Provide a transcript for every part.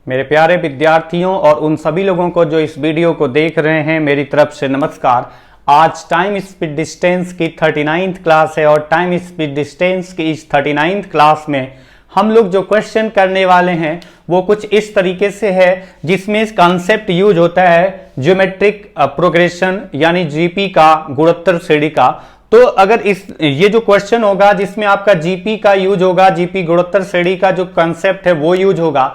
मेरे प्यारे विद्यार्थियों और उन सभी लोगों को जो इस वीडियो को देख रहे हैं, मेरी तरफ से नमस्कार। आज टाइम स्पीड डिस्टेंस की 39th क्लास है और टाइम स्पीड डिस्टेंस की इस 39th क्लास में हम लोग जो क्वेश्चन करने वाले हैं वो कुछ इस तरीके से है, जिसमें इस कॉन्सेप्ट यूज होता है ज्योमेट्रिक प्रोग्रेशन यानी जीपी का, गुणोत्तर श्रेणी का। तो अगर ये जो क्वेश्चन होगा जिसमें आपका जीपी का यूज होगा, जीपी गुणोत्तर श्रेणी का जो कंसेप्ट है वो यूज होगा,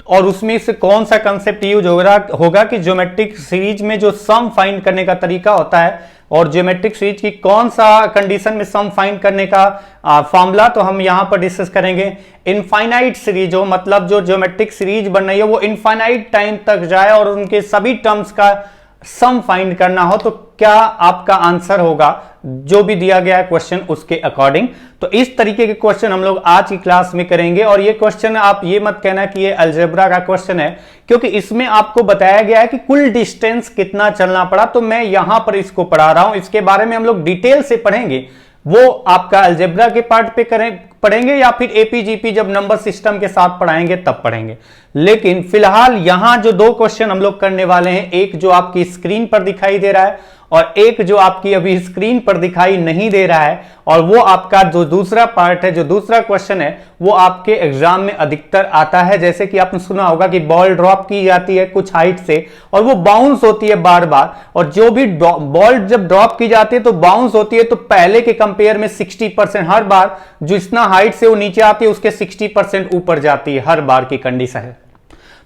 और उसमें से कौन सा कंसेप्ट यूज होगा कि ज्योमेट्रिक सीरीज में जो सम फाइंड करने का तरीका होता है और ज्योमेट्रिक सीरीज की कौन सा कंडीशन में सम फाइंड करने का फॉर्मूला, तो हम यहां पर डिस्कस करेंगे। इनफाइनाइट सीरीज हो, मतलब जो ज्योमेट्रिक सीरीज बन रही है वो इनफाइनाइट टाइम तक जाए और उनके सभी टर्म्स का सम फाइंड करना हो, तो क्या आपका आंसर होगा जो भी दिया गया है क्वेश्चन उसके अकॉर्डिंग। तो इस तरीके के क्वेश्चन हम लोग आज की क्लास में करेंगे। और ये क्वेश्चन आप ये मत कहना कि ये अलजेब्रा का क्वेश्चन है, क्योंकि इसमें आपको बताया गया है कि कुल डिस्टेंस कितना चलना पड़ा, तो मैं यहां पर इसको पढ़ा रहा हूं। इसके बारे में हम लोग डिटेल से पढ़ेंगे, वो आपका अलजेब्रा के पार्ट पे पढ़ेंगे या फिर एपीजीपी जब नंबर सिस्टम के साथ पढ़ाएंगे तब पढ़ेंगे। लेकिन फिलहाल यहां जो दो क्वेश्चन हम लोग करने वाले हैं, एक जो आपकी स्क्रीन पर दिखाई दे रहा है और एक जो आपकी अभी स्क्रीन पर दिखाई नहीं दे रहा है, और वो आपका जो दूसरा पार्ट है, जो दूसरा क्वेश्चन है, वो आपके एग्जाम में अधिकतर आता है। जैसे कि आपने सुना होगा कि बॉल ड्रॉप की जाती है कुछ हाइट से और वो बाउंस होती है बार बार, और जो भी बॉल जब ड्रॉप की जाती है तो बाउंस होती है, तो पहले के कंपेयर में 60% हर बार जो इतना हाइट से वो नीचे आती है उसके 60% ऊपर जाती है, हर बार की कंडीशन है।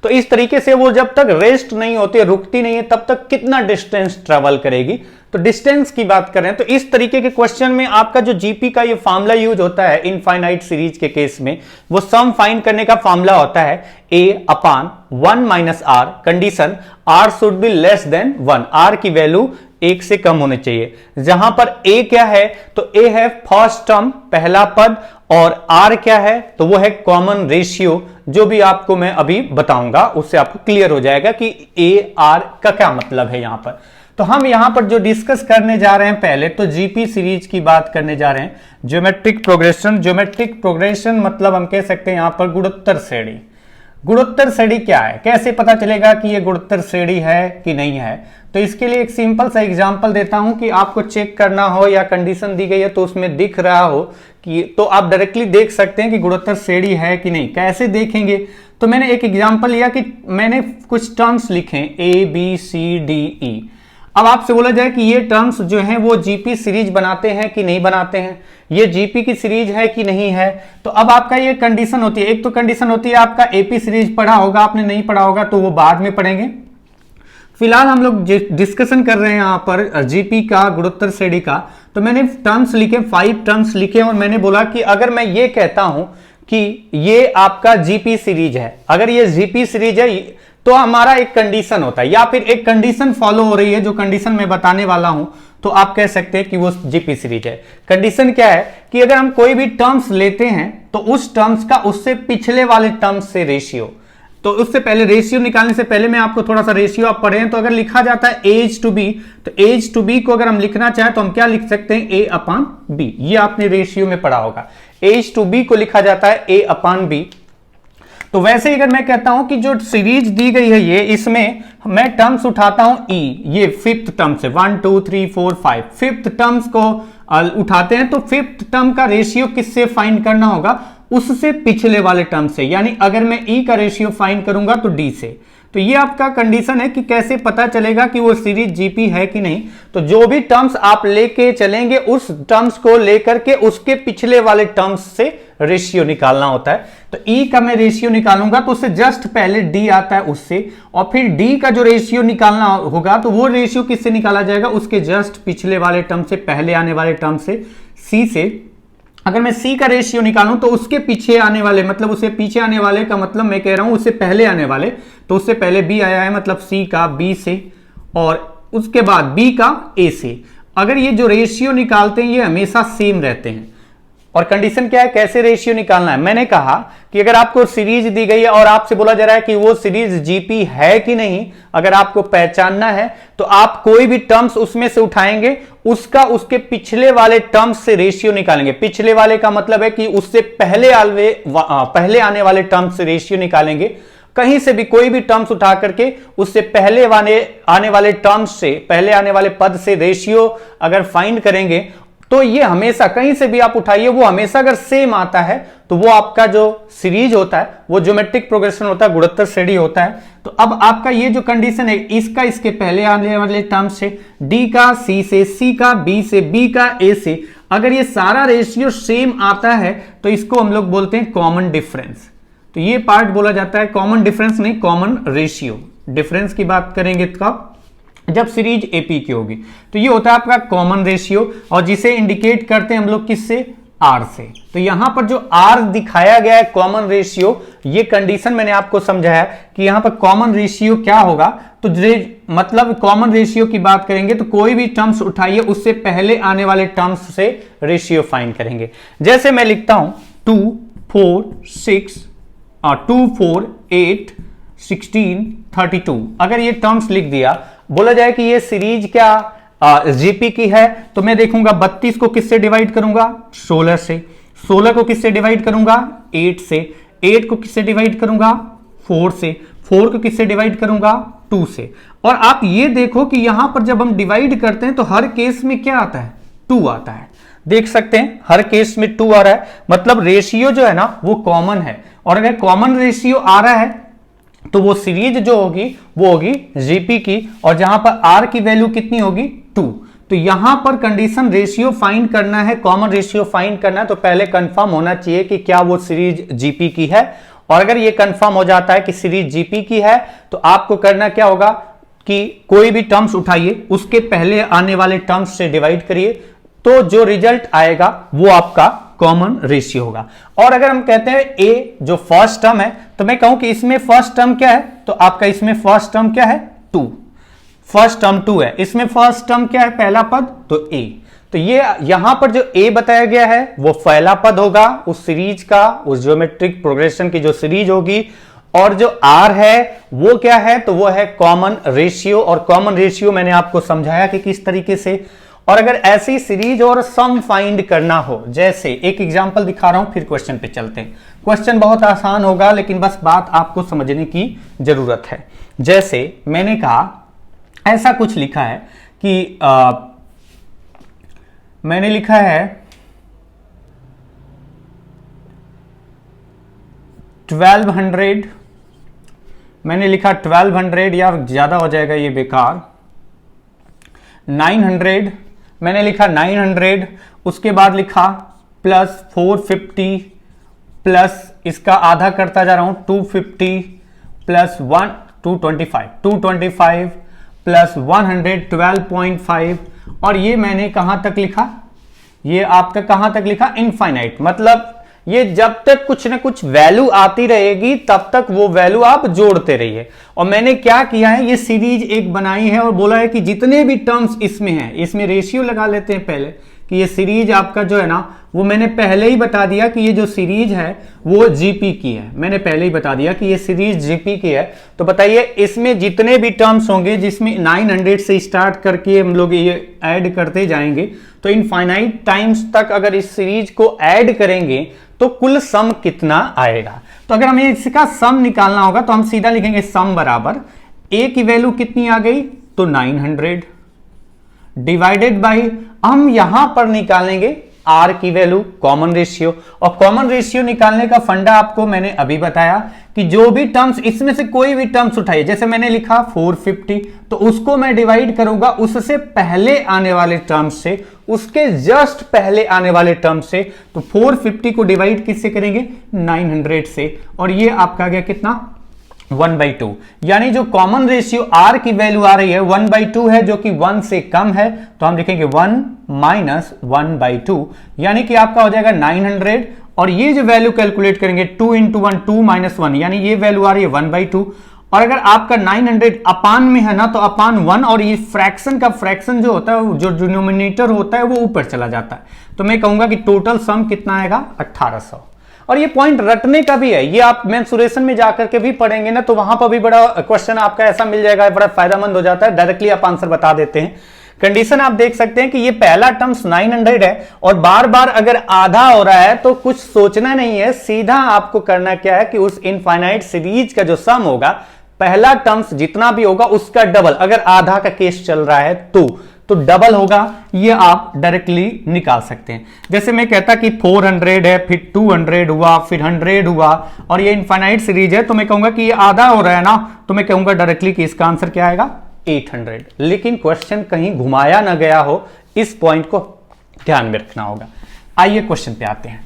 तो इस तरीके से वो जब तक रेस्ट नहीं होती, रुकती नहीं है, तब तक कितना डिस्टेंस ट्रेवल करेगी। तो डिस्टेंस की बात करें तो इस तरीके के क्वेश्चन में आपका जो जीपी का ये फार्मूला यूज होता है इनफाइनाइट सीरीज के केस में, वो सम फाइंड करने का फार्मूला होता है a/1 - r, condition r should be less than 1, r की वैल्यू 1 से कम होनी चाहिए। जहां पर a क्या है, तो a है फर्स्ट टर्म, पहला पद, और r क्या है, तो वो है कॉमन रेशियो। जो भी आपको मैं अभी बताऊंगा उससे आपको क्लियर हो जाएगा कि a r का क्या मतलब है यहां पर। तो हम यहां पर जो डिस्कस करने जा रहे हैं, पहले तो जीपी सीरीज की बात करने जा रहे हैं, ज्योमेट्रिक प्रोग्रेशन। ज्योमेट्रिक प्रोग्रेशन मतलब हम कह सकते हैं यहां पर गुणोत्तर श्रेणी। गुणोत्तर श्रेणी क्या है, कैसे पता चलेगा कि ये गुणोत्तर श्रेणी है कि नहीं है। तो इसके लिए एक सिंपल सा एग्जांपल देता हूं कि आपको चेक करना हो या कंडीशन दी गई है तो उसमें दिख रहा हो कि, तो आप डायरेक्टली देख सकते हैं कि गुणोत्तर श्रेणी है कि नहीं। कैसे देखेंगे, तो मैंने एक एग्जांपल लिया कि मैंने कुछ टर्म्स लिखे ABCDE। अब आपसे बोला जाए कि ये टर्म्स जो हैं वो जीपी सीरीज बनाते हैं कि नहीं बनाते हैं, ये जीपी की सीरीज है कि नहीं है। तो अब आपका ये कंडीशन होती है, एक तो कंडीशन होती है आपका एपी सीरीज पढ़ा होगा, आपने नहीं पढ़ा होगा तो वो बाद में पढ़ेंगे। फिलहाल हम लोग डिस्कशन कर रहे हैं यहाँ पर जीपी का, गुणोत्तर श्रेणी का। तो मैंने टर्म्स लिखे, 5 टर्म्स लिखे, और मैंने बोला कि अगर मैं ये कहता हूं कि ये आपका जीपी सीरीज है, अगर ये जीपी सीरीज है तो हमारा एक कंडीशन होता है या फिर एक कंडीशन फॉलो हो रही है, जो कंडीशन मैं बताने वाला हूं, तो आप कह सकते हैं कि वो जीपी सीरीज है। कंडीशन क्या है कि अगर हम कोई भी टर्म्स लेते हैं तो उस टर्म्स का उससे पिछले वाले टर्म्स से रेशियो, तो उससे पहले रेशियो निकालने से पहले मैं आपको थोड़ा सा रेशियो आप पढ़ें, तो अगर लिखा जाता है एज टू बी, तो एज टू बी को अगर हम लिखना चाहें तो हम क्या लिख सकते हैं, A/B। ये आपने रेशियो में पढ़ा होगा, एज टू बी को लिखा जाता है A/B। तो वैसे ही अगर मैं कहता हूं कि जो सीरीज दी गई है ये, इसमें मैं टर्म्स उठाता हूं E, ये 5th टर्म से 1 2 3 4 5 5th टर्म्स को उठाते हैं, तो 5th टर्म का रेशियो किससे फाइंड करना होगा, उससे पिछले वाले टर्म से। यानी अगर मैं E का रेशियो फाइंड करूंगा तो D से। तो ये आपका कंडीशन है कि कैसे पता चलेगा कि वो सीरीज जीपी है कि नहीं। तो जो भी टर्म्स आप लेके चलेंगे उस टर्म्स को लेकर के उसके पिछले वाले टर्म्स से रेशियो निकालना होता है। तो E का मैं रेशियो निकालूंगा तो उससे जस्ट पहले D आता है उससे, और फिर D का जो रेशियो निकालना होगा तो वो रेशियो किससे निकाला जाएगा, उसके जस्ट पिछले वाले टर्म से, पहले आने वाले टर्म से, C से। अगर मैं C का रेशियो निकालूं तो उसके पीछे आने वाले, मतलब उससे पीछे आने वाले का मतलब मैं कह रहा हूं उससे पहले आने वाले, तो उससे पहले B आया है, मतलब C का B से, और उसके बाद B का A से। अगर ये जो रेशियो निकालते हैं ये हमेशा सेम रहते हैं। और कंडीशन क्या है, कैसे रेशियो निकालना है, मैंने कहा कि अगर आपको सीरीज दी गई है और आपसे बोला जा रहा है कि वो सीरीज जीपी है कि नहीं, अगर आपको पहचानना है तो आप कोई भी टर्म्स उसमें से उठाएंगे, उसका उसके पिछले वाले टर्म्स से रेशियो निकालेंगे। पिछले वाले का मतलब है कि उससे पहले आने वाले टर्म्स से रेशियो निकालेंगे। कहीं से भी कोई भी टर्म्स उठा करके उससे पहले आने वाले टर्म्स से, पहले आने वाले पद से रेशियो अगर फाइंड करेंगे तो ये हमेशा कहीं से भी आप उठाइए, वो हमेशा अगर सेम आता है तो वो आपका जो सीरीज होता है वो ज्योमेट्रिक प्रोग्रेशन होता है, गुणोत्तर श्रेणी होता है। तो अब आपका ये जो कंडीशन है, इसका इसके पहले आने वाले टर्म्स से, डी का सी से, सी का बी से, बी का ए से, अगर ये सारा रेशियो सेम आता है तो इसको हम लोग बोलते हैं कॉमन डिफरेंस। तो ये पार्ट बोला जाता है कॉमन डिफरेंस, नहीं कॉमन रेशियो। डिफरेंस की बात करेंगे कब, जब सीरीज एपी की होगी। तो ये होता है आपका कॉमन रेशियो, और जिसे इंडिकेट करते हैं हम लोग किससे, आर से। तो यहां पर जो आर दिखाया गया है कॉमन रेशियो, ये कंडीशन मैंने आपको समझाया कि यहां पर कॉमन रेशियो क्या होगा। तो मतलब कॉमन रेशियो की बात करेंगे तो कोई भी टर्म्स उठाइए उससे पहले आने वाले टर्म्स से रेशियो फाइंड करेंगे। जैसे मैं लिखता हूं 2 4 6 2 4 8 16 32, अगर ये टर्म्स लिख दिया, बोला जाए कि ये सीरीज क्या जीपी की है, तो मैं देखूंगा 32 को किससे डिवाइड करूंगा, 16 से, 16 को किससे डिवाइड करूंगा, 8 से, 8 को किससे डिवाइड करूंगा, 4 से, 4 को किससे डिवाइड करूंगा, 2 से। और आप ये देखो कि यहां पर जब हम डिवाइड करते हैं तो हर केस में क्या आता है, 2 आता है। देख सकते हैं हर केस में 2 आ रहा है, मतलब रेशियो जो है ना वो कॉमन है। और अगर कॉमन रेशियो आ रहा है तो वो सीरीज जो होगी वो होगी जीपी की, और जहां पर आर की वैल्यू कितनी होगी, 2। तो यहां पर कंडीशन रेशियो फाइंड करना है, कॉमन रेशियो फाइंड करना है, तो पहले कंफर्म होना चाहिए कि क्या वो सीरीज जीपी की है। और अगर ये कंफर्म हो जाता है कि सीरीज जीपी की है तो आपको करना क्या होगा कि कोई भी टर्म्स उठाइए उसके पहले आने वाले टर्म्स से डिवाइड करिए, तो जो रिजल्ट आएगा वो आपका कॉमन रेशियो होगा। और अगर हम कहते हैं ए जो फर्स्ट टर्म है, तो मैं कहूं कि इसमें फर्स्ट टर्म क्या है, तो आपका इसमें फर्स्ट टर्म क्या है, 2, फर्स्ट टर्म 2 है। इसमें फर्स्ट टर्म क्या है, पहला पद, तो ए। तो ये यहां पर जो ए बताया गया है वो पहला पद होगा उस सीरीज का, उस ज्योमेट्रिक प्रोग्रेशन की जो सीरीज होगी। और जो आर है वो क्या है, तो वो है कॉमन रेशियो। और कॉमन रेशियो मैंने आपको समझाया कि किस तरीके से। और अगर ऐसी सीरीज और सम फाइंड करना हो, जैसे एक एग्जांपल दिखा रहा हूं, फिर क्वेश्चन पे चलते हैं। क्वेश्चन बहुत आसान होगा लेकिन बस बात आपको समझने की जरूरत है। जैसे मैंने कहा, ऐसा कुछ लिखा है कि मैंने लिखा है 1200, मैंने लिखा 1200 या ज्यादा हो जाएगा ये बेकार, 900, मैंने लिखा 900, उसके बाद लिखा प्लस 450 प्लस इसका आधा करता जा रहा हूं 250 प्लस 225 प्लस 112.5, और ये मैंने कहां तक लिखा, ये आपका कहां तक लिखा, इनफाइनाइट। मतलब ये जब तक कुछ ना कुछ वैल्यू आती रहेगी तब तक वो वैल्यू आप जोड़ते रहिए। और मैंने क्या किया है, ये सीरीज एक बनाई है और बोला है कि जितने भी टर्म्स इसमें हैं, इसमें रेशियो लगा लेते हैं पहले कि ये सीरीज आपका जो है ना, वो मैंने पहले ही बता दिया कि ये जो सीरीज है वो जीपी की है। मैंने पहले ही बता दिया कि ये सीरीज जीपी की है। तो बताइए इसमें जितने भी टर्म्स होंगे, जिसमें 900 से स्टार्ट करके हम लोग ये ऐड करते जाएंगे, तो इनफाइनाइट टाइम्स तक अगर इस सीरीज को ऐड करेंगे तो कुल सम कितना आएगा। तो अगर हमें इसका सम निकालना होगा तो हम सीधा लिखेंगे सम बराबर ए की वैल्यू कितनी आ गई, तो 900 डिवाइडेड बाई, हम यहां पर निकालेंगे आर की वैल्यू, कॉमन रेशियो। और कॉमन रेशियो निकालने का फंडा आपको मैंने अभी बताया कि जो भी टर्म्स, इसमें से कोई भी टर्म्स उठाइए, जैसे मैंने लिखा 450, तो उसको मैं डिवाइड करूंगा उससे पहले आने वाले टर्म्स से, उसके जस्ट पहले आने वाले टर्म से। तो 450 को डिवाइड किससे करेंगे, 900 से, और ये आपका गया कितना, 1/2। यानी जो कॉमन रेशियो आर की वैल्यू आ रही है 1/2 है, जो कि 1 से कम है, तो हम लिखेंगे 1 माइनस 1/2, यानी कि आपका हो जाएगा 900। और ये जो वैल्यू कैलकुलेट करेंगे 2 इंटू 1, 2 माइनस 1, यानी ये वैल्यू आ रही है 1/2। और अगर आपका 900 अपान में है ना, तो अपान 1, और ये फ्रैक्शन का फ्रैक्शन जो होता है, जो डिनोमिनेटर होता है वो ऊपर चला जाता है। तो मैं कहूंगा कि टोटल सम कितना आएगा, 1800। और ये पॉइंट रटने का भी है, ये आप मेंसुरेशन में जाकर के भी पढ़ेंगे ना, तो वहां पर भी बड़ा क्वेश्चन आपका ऐसा मिल जाएगा, बड़ा फायदेमंद हो जाता है, डायरेक्टली आप आंसर बता देते हैं कंडीशन आप देख सकते हैं कि ये पहला टर्म्स 900 है और बार बार अगर आधा हो रहा है तो कुछ सोचना नहीं है, सीधा आपको करना क्या है कि उस इनफाइनाइट सीरीज का जो सम होगा, पहला टर्म्स जितना भी होगा उसका डबल, अगर आधा का केस चल रहा है तो डबल होगा, ये आप डायरेक्टली निकाल सकते हैं। जैसे मैं कहता कि 400 है, फिर 200 हुआ, फिर 100 हुआ और ये इनफाइनाइट सीरीज है, तो मैं कहूंगा कि ये आधा हो रहा है ना, तो मैं कहूंगा डायरेक्टली कि इसका आंसर क्या आएगा 800। लेकिन क्वेश्चन कहीं घुमाया ना गया हो, इस पॉइंट को ध्यान में रखना होगा। आइए क्वेश्चन पे आते हैं।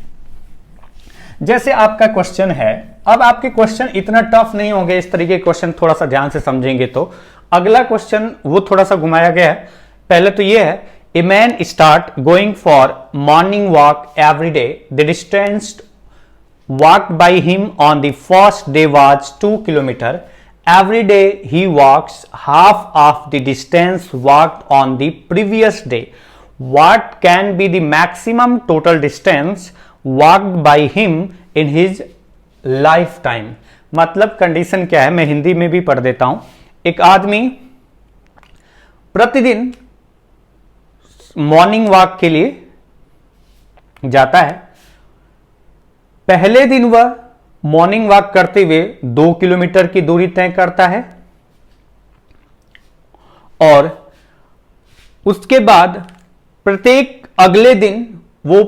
जैसे आपका क्वेश्चन है, अब आपके क्वेश्चन इतना टफ नहीं होंगे, इस तरीके के क्वेश्चन थोड़ा सा ध्यान से समझेंगे तो। अगला क्वेश्चन वो थोड़ा सा घुमाया गया है। पहले तो ये है, a man start going for morning walk every day, the distance walked by him on the first day was 2 kilometers. Every day he walks half of the distance walked on the previous day. What can be the maximum total distance walked by him in his lifetime? मतलब condition क्या है, मैं हिंदी में भी पढ़ देता हूं। एक आदमी प्रतिदिन मॉर्निंग वॉक के लिए जाता है। पहले दिन वह मॉर्निंग वॉक करते हुए 2 किलोमीटर की दूरी तय करता है और उसके बाद प्रत्येक अगले दिन वो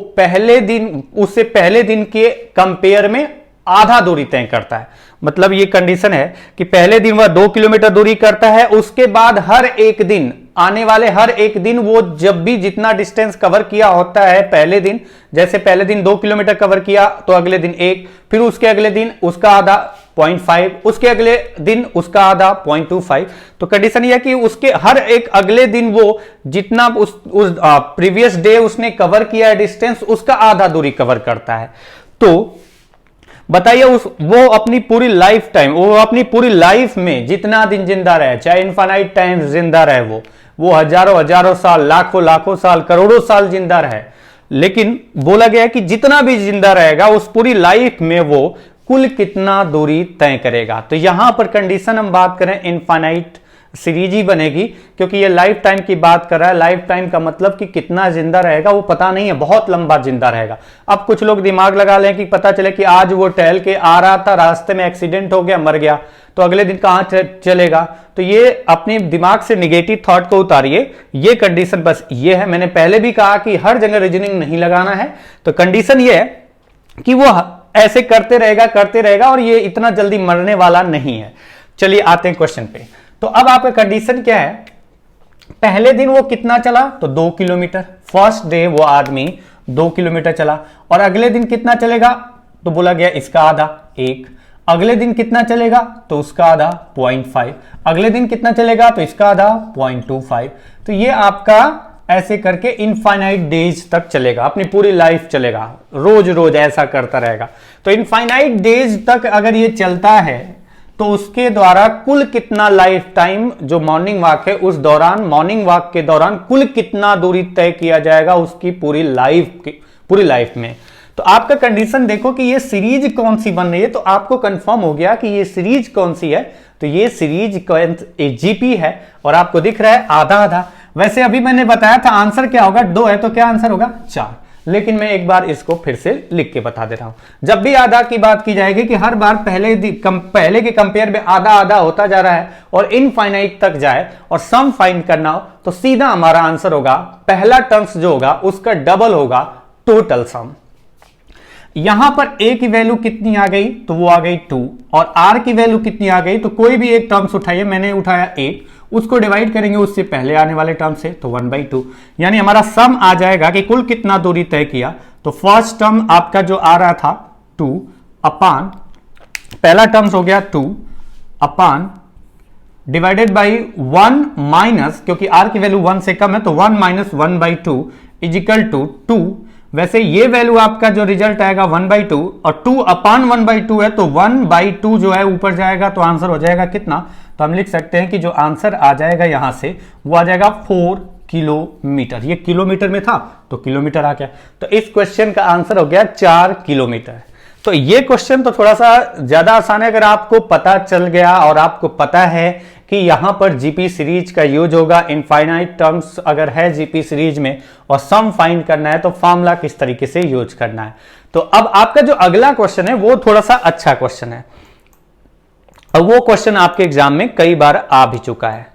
उससे पहले दिन के कंपेयर में आधा दूरी तय करता है। मतलब ये कंडीशन है कि पहले दिन वह 2 किलोमीटर दूरी करता है, उसके बाद हर एक दिन, आने वाले हर एक दिन वो जब भी जितना डिस्टेंस कवर किया होता है पहले दिन, जैसे पहले दिन 2 किलोमीटर कवर किया तो अगले दिन 1, फिर उसके अगले दिन उसका आधा 0.5, उसके अगले दिन उसका आधा 0.25। तो कंडीशन यह है कि उसके हर एक अगले दिन वो जितना उस प्रीवियस डे उसने कवर किया है डिस्टेंस, उसका आधा दूरी कवर करता है। तो बताइए वो अपनी पूरी लाइफ टाइम, वो अपनी पूरी लाइफ में जितना दिन जिंदा रहे, चाहे इनफाइनाइट टाइम जिंदा रहे, वो हजारों साल, लाखों साल, करोड़ों साल जिंदा रहे, लेकिन बोला गया है कि जितना भी जिंदा रहेगा उस पूरी लाइफ में वो कुल कितना दूरी तय करेगा। तो यहां पर कंडीशन हम बात करें इनफाइनाइट सीरीज ही बनेगी, क्योंकि ये लाइफ टाइम की बात कर रहा है। लाइफ टाइम का मतलब कि कितना जिंदा रहेगा वो पता नहीं है, बहुत लंबा जिंदा रहेगा। अब कुछ लोग दिमाग लगा लें कि पता चले कि आज वो टहल के आ रहा था, रास्ते में एक्सीडेंट हो गया, मर गया, तो अगले दिन कहां चलेगा। तो ये अपने दिमाग से निगेटिव थॉट को उतारिए। ये कंडीशन बस ये है, मैंने पहले भी कहा कि हर जगह रीजनिंग नहीं लगाना है। तो कंडीशन ये है कि वो ऐसे करते रहेगा और ये इतना जल्दी मरने वाला नहीं है। चलिए आते हैं क्वेश्चन पे। तो अब आपका कंडीशन क्या है, पहले दिन वो कितना चला, तो 2 किलोमीटर। फर्स्ट डे वो आदमी 2 किलोमीटर चला और अगले दिन कितना चलेगा, तो बोला गया इसका आधा 1। अगले दिन कितना चलेगा, तो उसका आधा 0.5। अगले दिन कितना चलेगा, तो इसका आधा 0.25। तो ये आपका ऐसे करके इनफाइनाइट डेज तक चलेगा, अपनी पूरी लाइफ चलेगा, रोज रोज ऐसा करता रहेगा। तो इनफाइनाइट डेज तक अगर ये चलता है तो उसके द्वारा कुल कितना लाइफ टाइम जो मॉर्निंग वॉक है उस दौरान, मॉर्निंग वॉक के दौरान कुल कितना दूरी तय किया जाएगा उसकी पूरी लाइफ में। तो आपका कंडीशन देखो कि ये सीरीज कौन सी बन रही है, तो आपको कंफर्म हो गया कि ये सीरीज कौन सी है। तो ये सीरीज जीपी है और आपको दिख रहा है आधा आधा। वैसे अभी मैंने बताया था आंसर क्या होगा, 2 है तो क्या आंसर होगा 4, लेकिन मैं एक बार इसको फिर से लिख के बता दे रहा हूं। जब भी आधा की बात की जाएगी कि हर बार पहले के कंपेयर में आधा आधा होता जा रहा है और इनफाइनाइट तक जाए और सम फाइंड करना हो, तो सीधा हमारा आंसर होगा पहला टर्म्स जो होगा उसका डबल होगा टोटल सम। यहां पर a की वैल्यू कितनी आ गई, तो वो आ गई 2, और r की वैल्यू कितनी आ गई, तो कोई भी एक टर्म्स उठाइए, मैंने उठाया 8, उसको डिवाइड करेंगे उससे पहले आने वाले टर्म से, तो 1/2, यानी हमारा सम आ जाएगा कि कुल कितना दूरी तय किया। तो फर्स्ट टर्म आपका जो आ रहा था 2 अपान, पहला टर्म्स हो गया 2 अपान डिवाइडेड बाई 1 माइनस, क्योंकि r की वैल्यू 1 से कम है तो 1 माइनस 1/2 इज इक्वल टू 2। वैसे ये वैल्यू आपका जो रिजल्ट आएगा 1/2 और 2 अपान 1/2 है, तो 1/2 जो है ऊपर जाएगा तो आंसर हो जाएगा कितना, तो हम लिख सकते हैं कि जो आंसर आ जाएगा यहां से वो आ जाएगा 4 किलोमीटर। ये किलोमीटर में था तो किलोमीटर आ गया, तो इस क्वेश्चन का आंसर हो गया 4 किलोमीटर। तो ये क्वेश्चन तो थोड़ा सा ज्यादा आसान है, अगर आपको पता चल गया और आपको पता है कि यहां पर जीपी सीरीज का यूज होगा, इनफाइनाइट टर्म्स अगर है जीपी सीरीज में और सम फाइंड करना है तो फॉर्मूला किस तरीके से यूज करना है। तो अब आपका जो अगला क्वेश्चन है वो थोड़ा सा अच्छा क्वेश्चन है, अब वो क्वेश्चन आपके एग्जाम में कई बार आ भी चुका है।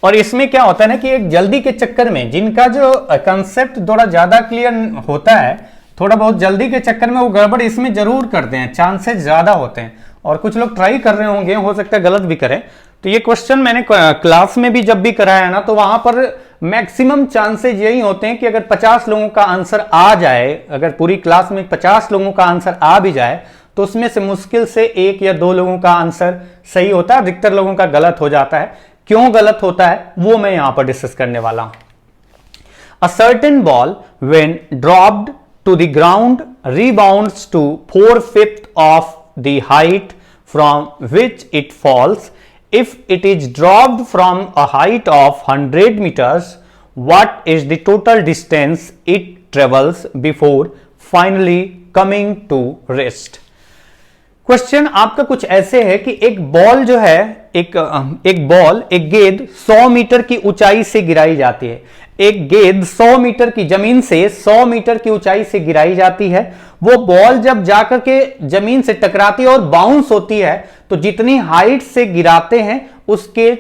और इसमें क्या होता है ना कि एक जल्दी के चक्कर में जिनका जो कंसेप्ट थोड़ा ज्यादा क्लियर होता है, थोड़ा बहुत जल्दी के चक्कर में वो गड़बड़ इसमें जरूर करते हैं, चांसेस ज्यादा होते हैं। और कुछ लोग ट्राई कर रहे होंगे, हो सकता है गलत भी करें। तो ये क्वेश्चन मैंने क्लास में भी जब भी कराया ना, तो वहां पर मैक्सिमम चांसेस यही होते हैं कि अगर 50 लोगों का आंसर आ जाए, अगर पूरी क्लास में 50 लोगों का आंसर आ भी जाए तो उसमें से मुश्किल से 1 या 2 लोगों का आंसर सही होता है, अधिकतर लोगों का गलत हो जाता है। क्यों गलत होता है वो मैं यहां पर डिस्कस करने वाला हूं। A certain ball when dropped to the ground rebounds to 4/5 of the height from which it falls. If it is dropped from a height of 100 meters, what is the total distance it travels before finally coming to rest? Question आपका कुछ ऐसे है कि एक ball जो है, एक गेंद 100 मीटर की ऊंचाई से गिराई जाती है। एक गेंद 100 मीटर की जमीन से 100 मीटर की ऊंचाई से गिराई जाती है। वो बॉल जब जाकर के जमीन से टकराती है और बाउंस होती है तो जितनी हाइट से गिराते हैं उसके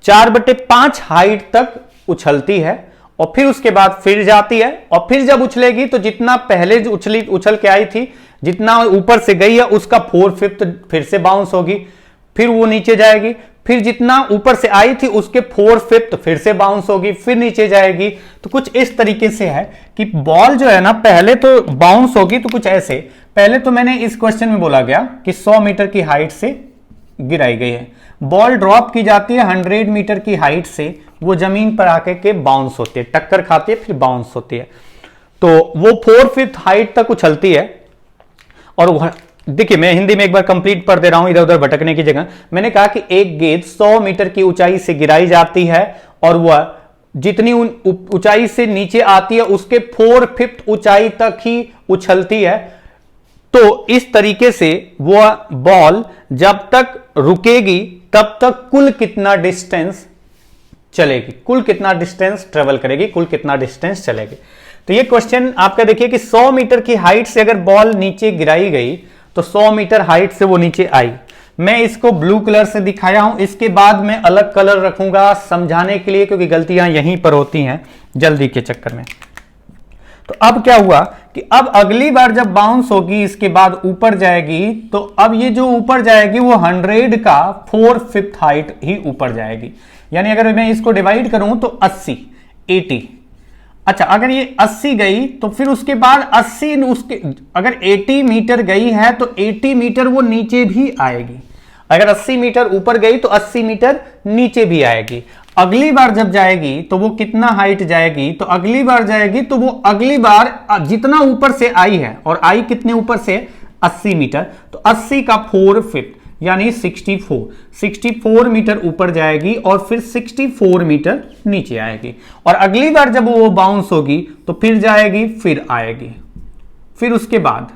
4/5 हाइट तक उछलती है और फिर उसके बाद फिर जाती है और फिर जब उछलेगी तो जितना पहले उछल के आई थी, जितना ऊपर से गई है उसका 4/5 फिर से बाउंस होगी, फिर वो नीचे जाएगी, फिर जितना ऊपर से आई थी उसके 4/5 फिर से बाउंस होगी, फिर नीचे जाएगी। तो कुछ इस तरीके से है कि बॉल जो है ना पहले तो बाउंस होगी, तो कुछ ऐसे, पहले तो मैंने इस क्वेश्चन में बोला गया कि 100 मीटर की हाइट से गिराई गई है, बॉल ड्रॉप की जाती है 100 मीटर की हाइट से, वो जमीन पर आके के बाउंस होती है, टक्कर खाती है फिर बाउंस होती है, तो वो 4/5 हाइट तक उछलती है। और देखिए मैं हिंदी में एक बार कंप्लीट पढ़ दे रहा हूं इधर उधर भटकने की जगह। मैंने कहा कि एक गेंद 100 मीटर की ऊंचाई से गिराई जाती है और वह जितनी ऊंचाई से नीचे आती है उसके 4/5 ऊंचाई तक ही उछलती है। तो इस तरीके से वह बॉल जब तक रुकेगी तब तक कुल कितना डिस्टेंस चलेगी, कुल कितना डिस्टेंस ट्रेवल करेगी, कुल कितना डिस्टेंस चलेगी। तो ये क्वेश्चन आपका देखिए कि 100 मीटर की हाइट से अगर बॉल नीचे गिराई गई तो 100 मीटर हाइट से वो नीचे आई। मैं इसको ब्लू कलर से दिखाया हूं, इसके बाद मैं अलग कलर रखूंगा समझाने के लिए, क्योंकि गलतियां यहीं पर होती हैं जल्दी के चक्कर में। तो अब क्या हुआ कि अब अगली बार जब बाउंस होगी इसके बाद ऊपर जाएगी, तो अब ये जो ऊपर जाएगी वो 100 का 4/5 हाइट ही ऊपर जाएगी। यानी अगर मैं इसको डिवाइड करूं तो 80 अच्छा, अगर ये 80 गई तो फिर उसके बाद 80 उसके अगर 80 मीटर गई है तो 80 मीटर वो नीचे भी आएगी। अगर 80 मीटर ऊपर गई तो 80 मीटर नीचे भी आएगी। अगली बार जब जाएगी तो वो कितना हाइट जाएगी, तो अगली बार जाएगी तो वो अगली बार जितना ऊपर से आई है, और आई कितने ऊपर से 80 मीटर, तो 80 का 4/5 यानी 64 मीटर ऊपर जाएगी और फिर 64 मीटर नीचे आएगी। और अगली बार जब वो बाउंस होगी तो फिर जाएगी फिर आएगी, फिर उसके बाद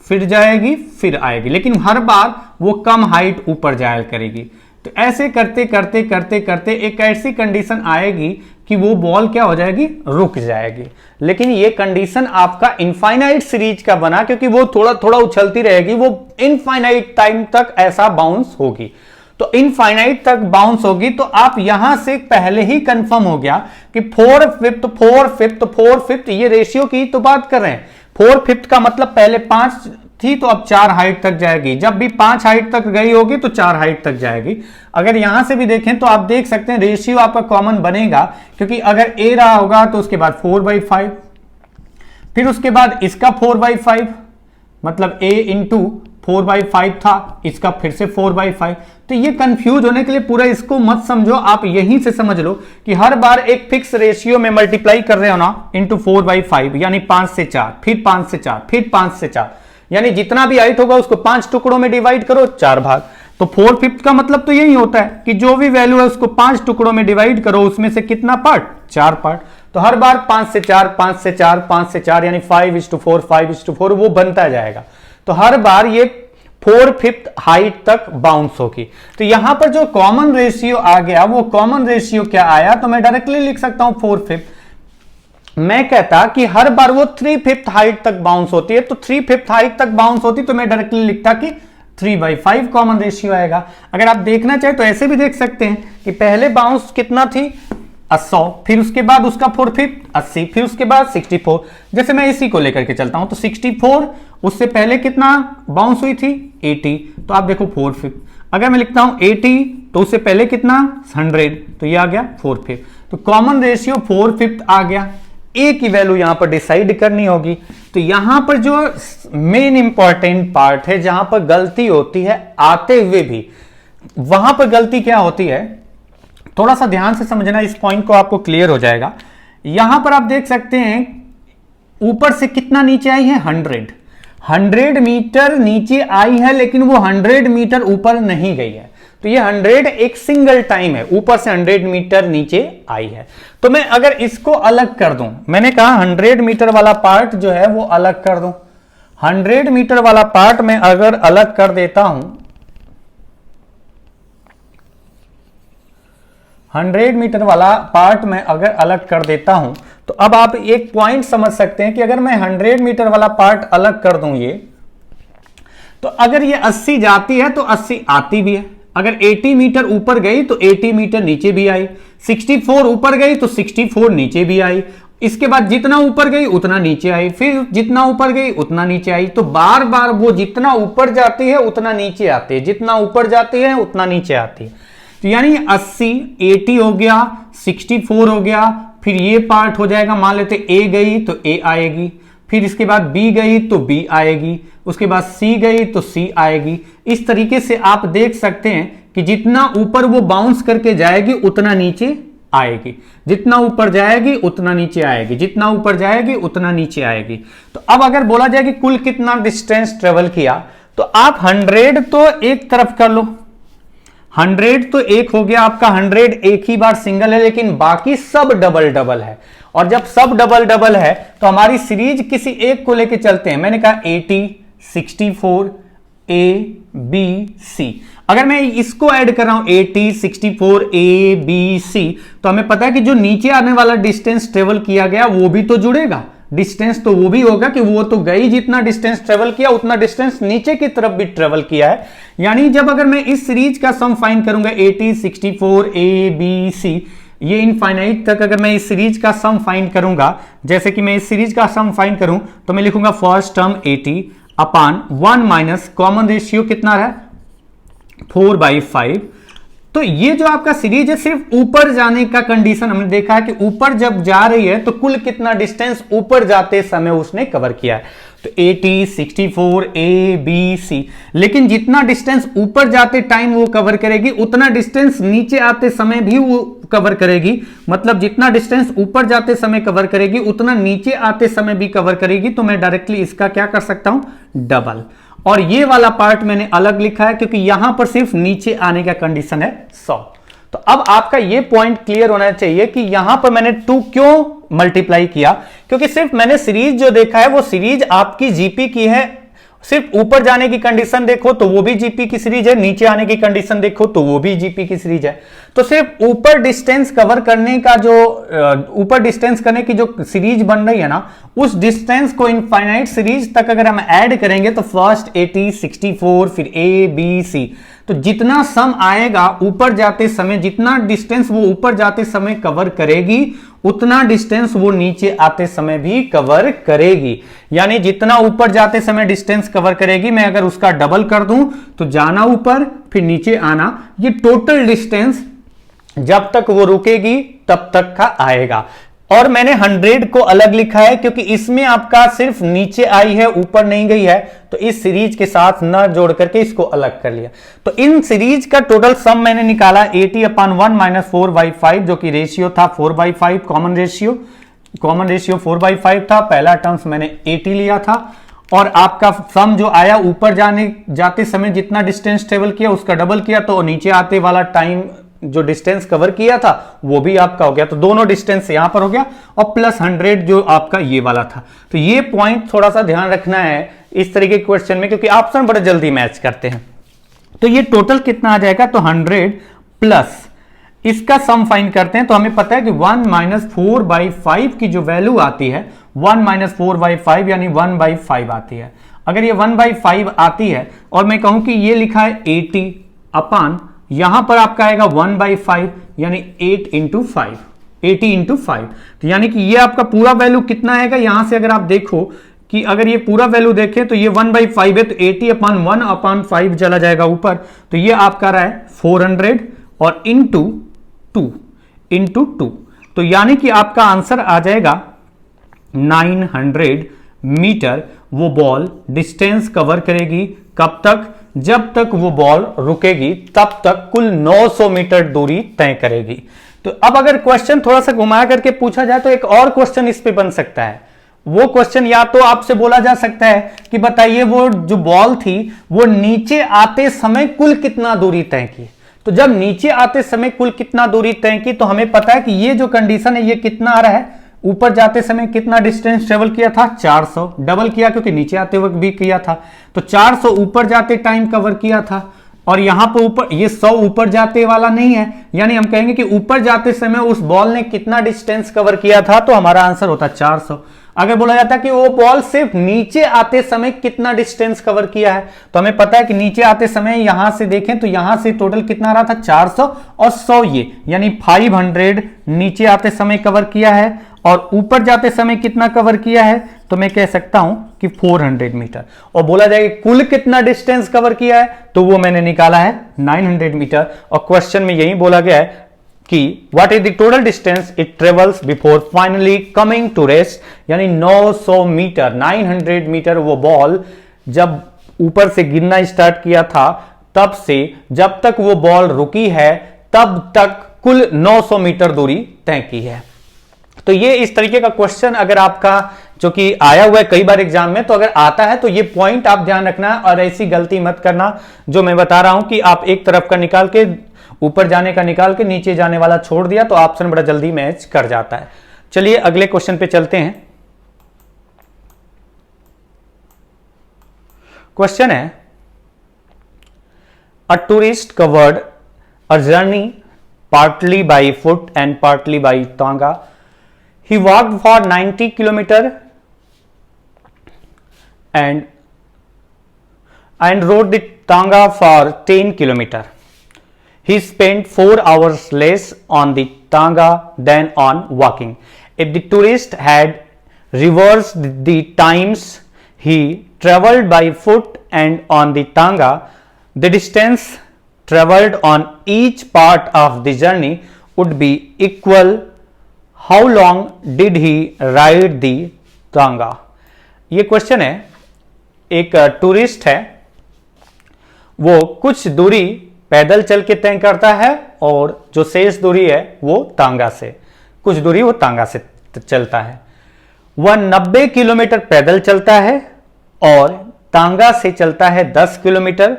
फिर जाएगी फिर आएगी, लेकिन हर बार वो कम हाइट ऊपर जाया करेगी। तो ऐसे करते करते करते करते एक ऐसी कंडीशन आएगी कि वो बॉल क्या हो जाएगी, रुक जाएगी। लेकिन ये कंडीशन आपका इनफाइनाइट सीरीज का बना, क्योंकि वो थोड़ा थोड़ा उछलती रहेगी, वो इनफाइनाइट टाइम तक ऐसा बाउंस होगी। तो इनफाइनाइट तक बाउंस होगी तो आप यहां से पहले ही कंफर्म हो गया कि 4/5 ये रेशियो की तो बात कर रहे हैं। 4/5 का मतलब पहले 5 थी तो अब 4 हाइट तक जाएगी, जब भी 5 हाइट तक गई होगी तो 4 हाइट तक जाएगी। अगर यहां से भी देखें तो आप देख सकते हैं रेशियो आपका कॉमन बनेगा, क्योंकि अगर a रहा होगा तो उसके बाद 4/5, फिर उसके बाद इसका 4/5 मतलब a इंटू 4/5 था, इसका फिर से 4/5। तो ये कंफ्यूज होने के लिए पूरा इसको मत समझो, आप यहीं से समझ लो कि हर बार एक फिक्स रेशियो में मल्टीप्लाई कर रहे हो ना इंटू 4/5 यानी 5 से 4, फिर 5 से 4, फिर 5 से 4, यानी जितना भी हाइट होगा उसको 5 टुकड़ों में डिवाइड करो, 4 भाग। तो 4/5 का मतलब तो यही होता है कि जो भी वैल्यू है उसको 5 टुकड़ों में डिवाइड करो, उसमें से कितना पार्ट, 4 पार्ट। तो हर बार 5 से 4, 5 से 4, 5 से 4 यानी 5:4, 5:4 वो बनता जाएगा। तो हर बार ये 4/5 हाइट तक बाउंस होगी। तो यहां पर जो कॉमन रेशियो आ गया वो कॉमन रेशियो क्या आया, तो मैं डायरेक्टली लिख सकता हूं 4/5। मैं कहता कि हर बार वो 3/5 हाइट तक बाउंस होती है, तो 3/5 हाइट तक बाउंस होती तो मैं डायरेक्टली लिखता कि 3/5 कॉमन रेशियो आएगा। अगर आप देखना चाहे तो ऐसे भी देख सकते हैं कि पहले बाउंस कितना थी 100, फिर उसके बाद उसका 4/5 80, फिर उसके बाद 64। जैसे मैं इसी को लेकर के चलता हूं तो 64, उससे पहले कितना बाउंस हुई थी 80, तो आप देखो 4/5। अगर मैं लिखता हूं 80 तो उससे पहले कितना 100, तो ये आ गया 4/5। तो कॉमन रेशियो 4/5 आ गया। ए की वैल्यू यहां पर डिसाइड करनी होगी। तो यहां पर जो मेन इंपॉर्टेंट पार्ट है जहां पर गलती होती है आते हुए भी, वहां पर गलती क्या होती है, थोड़ा सा ध्यान से समझना, इस पॉइंट को आपको क्लियर हो जाएगा। यहां पर आप देख सकते हैं ऊपर से कितना नीचे आई है 100 मीटर नीचे आई है, लेकिन वो 100 मीटर ऊपर नहीं गई है। तो ये 100 एक सिंगल टाइम है, ऊपर से 100 मीटर नीचे आई है। तो मैं अगर इसको अलग कर दूं, मैंने कहा 100 मीटर वाला पार्ट जो है वो अलग कर दूं। 100 मीटर वाला पार्ट मैं अगर अलग कर देता हूं, 100 मीटर वाला पार्ट में अगर अलग कर देता हूं, तो अब आप एक पॉइंट समझ सकते हैं कि अगर मैं 100 मीटर वाला पार्ट अलग कर दूं ये, तो अगर ये 80 जाती है तो 80 आती भी है, अगर 80 मीटर ऊपर गई तो 80 मीटर नीचे भी आई, 64 ऊपर गई तो 64 नीचे भी आई, इसके बाद जितना ऊपर गई उतना नीचे आई, फिर जितना ऊपर गई उतना नीचे आई। तो बार बार वो जितना ऊपर जाती है उतना नीचे आती है, जितना ऊपर जाती है उतना नीचे आती है। तो यानी 80 80 हो गया, 64 हो गया, फिर ये पार्ट हो जाएगा, मान लेते ए गई तो ए आएगी, फिर इसके बाद बी गई तो बी आएगी, उसके बाद सी गई तो सी आएगी। इस तरीके से आप देख सकते हैं कि जितना ऊपर वो बाउंस करके जाएगी उतना नीचे आएगी, जितना ऊपर जाएगी उतना नीचे आएगी, जितना ऊपर जाएगी उतना नीचे आएगी। तो अब अगर बोला जाए कि कुल कितना डिस्टेंस ट्रेवल किया, तो आप 100 तो एक तरफ कर लो, 100 तो एक हो गया आपका, 100 एक ही बार सिंगल है, लेकिन बाकी सब डबल डबल है। और जब सब डबल डबल है तो हमारी सीरीज किसी एक को लेके चलते हैं। मैंने कहा 80 64 ए बी सी, अगर मैं इसको ऐड कर रहा हूं 80 64 ए बी सी, तो हमें पता है कि जो नीचे आने वाला डिस्टेंस ट्रेवल किया गया वो भी तो जुड़ेगा, डिस्टेंस तो वो भी होगा कि वो तो गई, जितना डिस्टेंस ट्रेवल किया उतना डिस्टेंस नीचे की तरफ भी ट्रेवल किया है। यानी जब अगर मैं इस सीरीज का सम फाइंड करूंगा 80 64 ए बी सी, ये इनफाइनाइट तक अगर मैं इस सीरीज का सम फाइंड करूंगा, जैसे कि मैं इस सीरीज का सम फाइंड करूं तो मैं लिखूंगा फर्स्ट टर्म 80 अपान 1 माइनस कॉमन रेशियो कितना रहा 4/5। तो ये जो आपका सीरीज है सिर्फ ऊपर जाने का कंडीशन हमने देखा है कि ऊपर जब जा रही है तो कुल कितना डिस्टेंस ऊपर जाते समय उसने कवर किया है। तो 80 64 ए बी सी, लेकिन जितना डिस्टेंस ऊपर जाते टाइम वो कवर करेगी उतना डिस्टेंस नीचे आते समय भी वो कवर करेगी। मतलब जितना डिस्टेंस ऊपर जाते समय कवर करेगी उतना नीचे आते समय भी कवर करेगी। तो मैं डायरेक्टली इसका क्या कर सकता हूं डबल, और ये वाला पार्ट मैंने अलग लिखा है क्योंकि यहां पर सिर्फ नीचे आने का कंडीशन है 100। तो अब आपका ये पॉइंट क्लियर होना चाहिए कि यहां पर मैंने 2 क्यों मल्टीप्लाई किया, क्योंकि सिर्फ मैंने सीरीज जो देखा है वो सीरीज आपकी जीपी की है। सिर्फ ऊपर जाने की कंडीशन देखो तो वो भी जीपी की सीरीज है, नीचे आने की कंडीशन देखो तो वो भी जीपी की सीरीज है। तो सिर्फ ऊपर डिस्टेंस कवर करने का जो ऊपर डिस्टेंस करने की जो सीरीज बन रही है ना, उस डिस्टेंस को इनफाइनाइट सीरीज तक अगर हम ऐड करेंगे तो फर्स्ट 80 64 फिर ए बी सी, तो जितना सम आएगा ऊपर जाते समय, जितना डिस्टेंस वो ऊपर जाते समय कवर करेगी उतना डिस्टेंस वो नीचे आते समय भी कवर करेगी। यानी जितना ऊपर जाते समय डिस्टेंस कवर करेगी, मैं अगर उसका डबल कर दूं तो जाना ऊपर फिर नीचे आना, ये टोटल डिस्टेंस जब तक वो रुकेगी तब तक का आएगा। और मैंने 100 को अलग लिखा है क्योंकि इसमें आपका सिर्फ नीचे आई है, ऊपर नहीं गई है, तो इस सीरीज के साथ न जोड़ करके इसको अलग कर लिया। तो इन सीरीज का टोटल सम मैंने निकाला 80/1 माइनस 4/5, जो कि रेशियो था 4/5, कॉमन रेशियो 4/5 था। पहला टर्म्स मैंने 80 लिया था, और आपका सम जो आया ऊपर जाते समय जितना डिस्टेंस ट्रेवल किया उसका डबल किया, तो नीचे आते वाला टाइम जो डिस्टेंस कवर किया था वो भी आपका हो गया। तो दोनों डिस्टेंस यहां पर हो गया, और प्लस 100 जो आपका ये वाला था। तो ये पॉइंट थोड़ा सा ध्यान रखना है इस तरीके के क्वेश्चन में, क्योंकि ऑप्शन बड़े जल्दी मैच करते हैं। तो ये टोटल कितना आ जाएगा, तो 100 प्लस इसका सम फाइंड करते हैं। तो हमें पता है कि 1 माइनस 4/5 की जो वैल्यू आती है 1 माइनस 4/5 यानी 1/5 आती है। अगर ये 1/5 आती है और मैं कहूं कि ये लिखा है 80 अपान, यहां पर आपका आएगा 1/5 यानी 8 इंटू 5, 80 इंटू 5। तो यानी कि ये आपका पूरा वैल्यू कितना आएगा, यहां से अगर आप देखो कि अगर ये पूरा वैल्यू देखें तो ये 1/5 है, तो 80 अपान 1/5 चला जाएगा ऊपर, तो ये आपका रहा है 400 और इंटू 2 तो यानी कि आपका आंसर आ जाएगा 900 मीटर वो बॉल डिस्टेंस कवर करेगी। कब तक, जब तक वो बॉल रुकेगी तब तक कुल 900 मीटर दूरी तय करेगी। तो अब अगर क्वेश्चन थोड़ा सा घुमा करके पूछा जाए तो एक और क्वेश्चन इस पे बन सकता है। वो क्वेश्चन या तो आपसे बोला जा सकता है कि बताइए वो जो बॉल थी वो नीचे आते समय कुल कितना दूरी तय की। तो जब नीचे आते समय कुल कितना दूरी तय की, तो हमें पता है कि ये जो कंडीशन है ये कितना आ रहा है, ऊपर जाते समय कितना डिस्टेंस ट्रेवल किया था 400, डबल किया क्योंकि नीचे आते वक्त भी किया था, तो 400 ऊपर जाते टाइम कवर किया था। और यहां पर ऊपर ये 100 ऊपर जाते वाला नहीं है, यानी हम कहेंगे कि ऊपर जाते समय उस बॉल ने कितना डिस्टेंस कवर किया था, तो हमारा आंसर होता 400। अगर बोला जाता कि वो बॉल सिर्फ नीचे आते समय कितना डिस्टेंस कवर किया है, तो हमें पता है कि नीचे आते समय यहां से देखें तो यहां से टोटल कितना रहा था 400 और 100 ये यानी 500 नीचे आते समय कवर किया है, और ऊपर जाते समय कितना कवर किया है, तो मैं कह सकता हूं कि 400 मीटर। और बोला जाए कुल कितना डिस्टेंस कवर किया है, तो वो मैंने निकाला है 900 मीटर। और क्वेश्चन में यही बोला गया है कि what is the total distance it travels before finally coming to rest, यानी 900 मीटर 900 मीटर वो बॉल जब ऊपर से गिरना स्टार्ट किया था तब से जब तक वो बॉल रुकी है तब तक कुल 900 मीटर दूरी तय की है। तो ये इस तरीके का क्वेश्चन अगर आपका जो कि आया हुआ है कई बार एग्जाम में, तो अगर आता है तो ये पॉइंट आप ध्यान रखना और ऐसी गलती मत करना जो मैं बता रहा हूं कि आप एक तरफ का निकाल के ऊपर जाने का निकाल के नीचे जाने वाला छोड़ दिया तो ऑप्शन बड़ा जल्दी मैच कर जाता है। चलिए अगले क्वेश्चन पे चलते हैं। क्वेश्चन है a tourist covered a journey partly by foot and partly by tanga. He walked for 90 kilometer and rode the tanga for 10 kilometer. He spent 4 hours less on the tanga than on walking. If the tourist had reversed the times he traveled by foot and on the tanga, the distance traveled on each part of the journey would be equal. How long did he ride the tanga? ये question है, एक tourist है, वो कुछ दूरी पैदल चल के तय करता है और जो शेष दूरी है वो तांगा से, कुछ दूरी वो तांगा से चलता है। वह 90 किलोमीटर पैदल चलता है और तांगा से चलता है 10 किलोमीटर।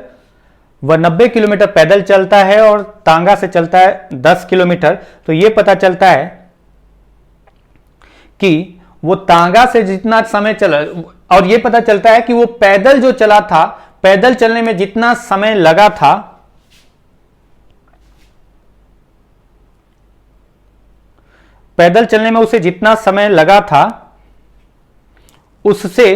वह 90 किलोमीटर पैदल चलता है और तांगा से चलता है 10 किलोमीटर। तो यह पता चलता है कि वो तांगा से जितना समय चला, और यह पता चलता है कि वो पैदल जो चला था, पैदल चलने में जितना समय लगा था, पैदल चलने में उसे जितना समय लगा था उससे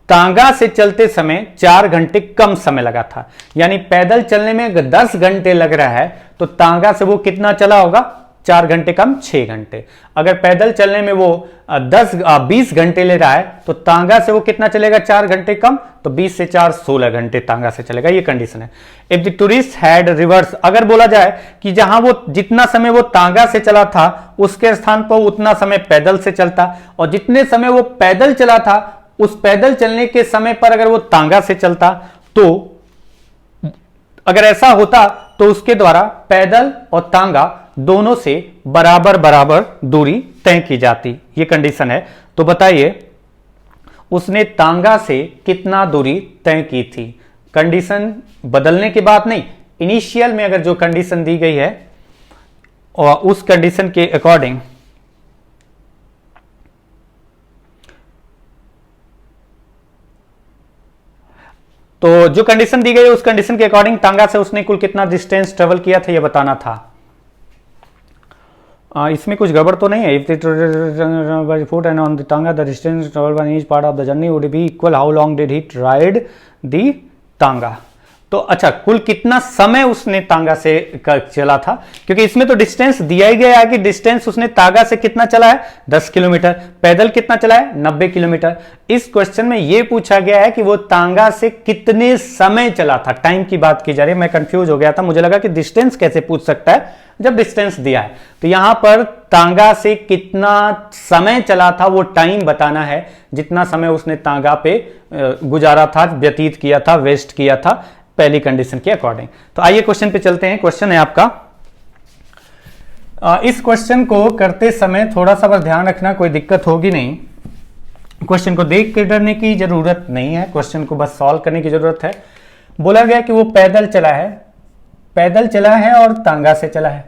तांगा से चलते समय 4 घंटे कम समय लगा था। यानी पैदल चलने में अगर 10 घंटे लग रहा है तो तांगा से वो कितना चला होगा, 4 घंटे कम 6 घंटे। अगर पैदल चलने में वो 20 घंटे ले रहा है तो तांगा से वो कितना चलेगा, 4 घंटे कम, तो 20 से 4 16 घंटे तांगा से चलेगा। ये कंडीशन है। If the tourist had reverse, अगर बोला जाए कि जहां वो जितना समय वो तांगा से चला था उसके स्थान पर उतना समय पैदल से चलता, और जितने समय वो पैदल चला था उस पैदल चलने के समय पर अगर वो तांगा से चलता, तो अगर ऐसा होता तो उसके द्वारा पैदल और तांगा दोनों से बराबर बराबर दूरी तय की जाती। ये कंडीशन है। तो बताइए उसने तांगा से कितना दूरी तय की थी। कंडीशन बदलने की बात नहीं, इनिशियल में अगर जो कंडीशन दी गई है और उस कंडीशन के अकॉर्डिंग तो जो कंडीशन दी गई है उस कंडीशन के अकॉर्डिंग तांगा से उसने कुल कितना डिस्टेंस ट्रेवल किया था ये बताना था। इसमें कुछ गड़बड़ तो नहीं है। If foot and on the tonga the distance travel by each part of the journey would be equal, how long did he ride the tonga. तो अच्छा, कुल कितना समय उसने तांगा से चला था, क्योंकि इसमें तो डिस्टेंस दिया ही गया है कि डिस्टेंस उसने तांगा से कितना चला है 10 किलोमीटर, पैदल कितना चला है 90 किलोमीटर। इस क्वेश्चन में यह पूछा गया है कि वो तांगा से कितने समय चला था, टाइम की बात की जा रही है। मैं कंफ्यूज हो गया था, मुझे लगा कि डिस्टेंस कैसे पूछ सकता है जब डिस्टेंस दिया है। तो यहां पर तांगा से कितना समय चला था वो टाइम बताना है, जितना समय उसने तांगा पे गुजारा था, व्यतीत किया था, वेस्ट किया था पहली कंडीशन के अकॉर्डिंग। तो आइए क्वेश्चन पे चलते हैं। क्वेश्चन है आपका, इस क्वेश्चन को करते समय थोड़ा सा बस ध्यान रखना, कोई दिक्कत होगी नहीं। क्वेश्चन को देख के डरने की जरूरत नहीं है, क्वेश्चन को बस सॉल्व करने की जरूरत है। बोला गया कि वो पैदल चला है और तांगा से चला है।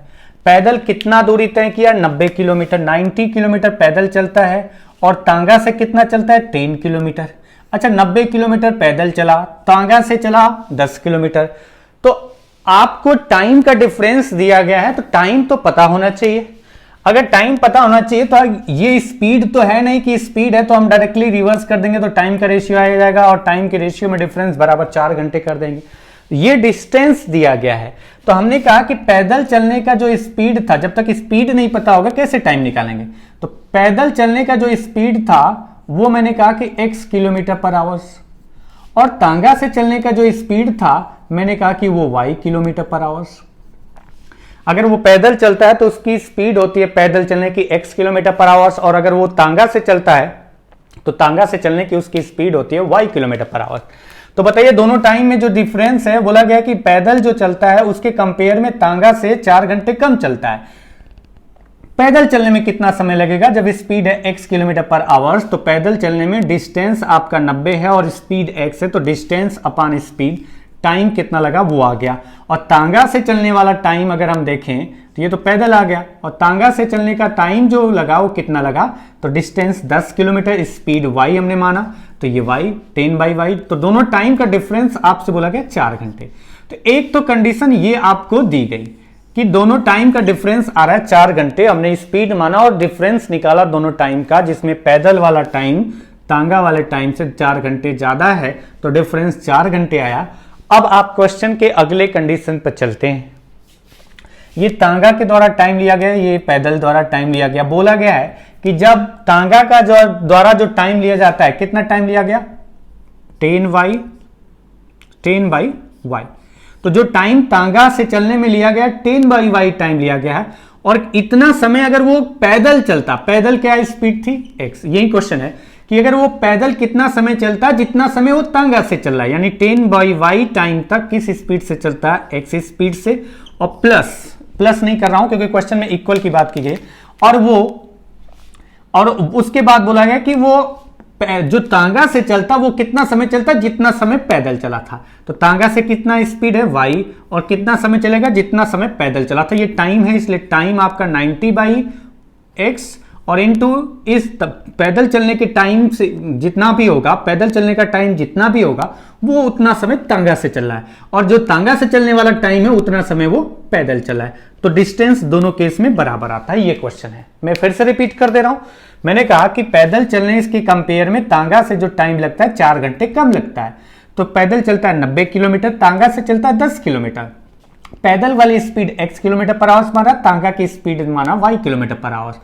पैदल कितना दूरी तय किया 90 किलोमीटर, 90 किलोमीटर पैदल चलता है और तांगा से कितना चलता है 10 किलोमीटर। अच्छा, 90 किलोमीटर पैदल चला, तांगा से चला 10 किलोमीटर। तो आपको टाइम का डिफरेंस दिया गया है, तो टाइम तो पता होना चाहिए। अगर टाइम पता होना चाहिए तो ये स्पीड तो है नहीं कि स्पीड है तो हम डायरेक्टली रिवर्स कर देंगे तो टाइम का रेशियो आ जाएगा और टाइम के रेशियो में डिफरेंस बराबर 4 घंटे कर देंगे। ये डिस्टेंस दिया गया है, तो हमने कहा कि पैदल चलने का जो स्पीड था, जब तक स्पीड नहीं पता होगा कैसे टाइम निकालेंगे। तो पैदल चलने का जो स्पीड था वो मैंने कहा कि x किलोमीटर पर आवर्स, और तांगा से चलने का जो स्पीड था मैंने कहा कि वो y किलोमीटर पर आवर्स। अगर वो पैदल चलता है तो उसकी स्पीड होती है पैदल चलने की x किलोमीटर पर आवर्स, और अगर वो तांगा से चलता है तो तांगा से चलने की उसकी स्पीड होती है y किलोमीटर पर आवर्स। तो बताइए दोनों टाइम में जो डिफरेंस है, बोला गया कि पैदल जो चलता है उसके कंपेयर में तांगा से 4 घंटे कम चलता है। पैदल चलने में कितना समय लगेगा, जब स्पीड है x किलोमीटर पर आवर्स, तो पैदल चलने में डिस्टेंस आपका 90 है और स्पीड x है, तो डिस्टेंस अपॉन स्पीड टाइम कितना लगा वो आ गया। और तांगा से चलने वाला टाइम अगर हम देखें तो ये तो पैदल आ गया, और तांगा से चलने का टाइम जो लगा वो कितना लगा, तो डिस्टेंस 10 किलोमीटर, स्पीड y हमने माना, तो ये y 10/y, तो दोनों टाइम का डिफरेंस आपसे बोला गया 4 घंटे। तो एक तो कंडीशन ये आपको दी गई कि दोनों टाइम का डिफरेंस आ रहा है 4 घंटे, हमने स्पीड माना और डिफरेंस निकाला दोनों टाइम का, जिसमें पैदल वाला टाइम तांगा वाले टाइम से 4 घंटे ज्यादा है, तो डिफरेंस 4 घंटे आया। अब आप क्वेश्चन के अगले कंडीशन पर चलते हैं। ये तांगा के द्वारा टाइम लिया गया, ये पैदल द्वारा टाइम लिया गया। बोला गया है कि जब तांगा का द्वारा जो टाइम लिया जाता है, कितना टाइम लिया गया 10/y, तो जो टाइम तांगा से चलने में लिया गया 10/y टाइम लिया गया है, और इतना समय अगर वो पैदल चलता, पैदल क्या स्पीड थी x, यही क्वेश्चन है कि अगर वो पैदल कितना समय चलता जितना समय वो तांगा से चल रहा है, यानी 10/y टाइम तक किस स्पीड से चलता है x स्पीड से, और प्लस नहीं कर रहा हूं क्योंकि क्वेश्चन में इक्वल की बात की गई, और उसके बाद बोला गया कि वो जो तांगा से चलता वो कितना समय चलता जितना समय पैदल चला था। तो तांगा से कितना स्पीड है y, और कितना समय चलेगा जितना समय पैदल चला था। ये टाइम है, इसलिए टाइम आपका 90/x, और इनटू इस पैदल चलने के टाइम से जितना भी होगा, पैदल चलने का टाइम जितना भी होगा वो उतना समय तांगा से चल रहा है, और जो तांगा से चलने वाला टाइम है उतना समय वो पैदल चला है। तो डिस्टेंस दोनों केस में बराबर आता है। ये क्वेश्चन है, मैं फिर से रिपीट कर दे रहा हूं। मैंने कहा कि पैदल चलने इसके कंपेयर में तांगा से जो टाइम लगता है 4 घंटे कम लगता है। तो पैदल चलता है 90 किलोमीटर, तांगा से चलता है 10 किलोमीटर। पैदल वाली स्पीड x किलोमीटर पर आवर्स माना, तांगा की स्पीड माना y किलोमीटर पर आवर्स।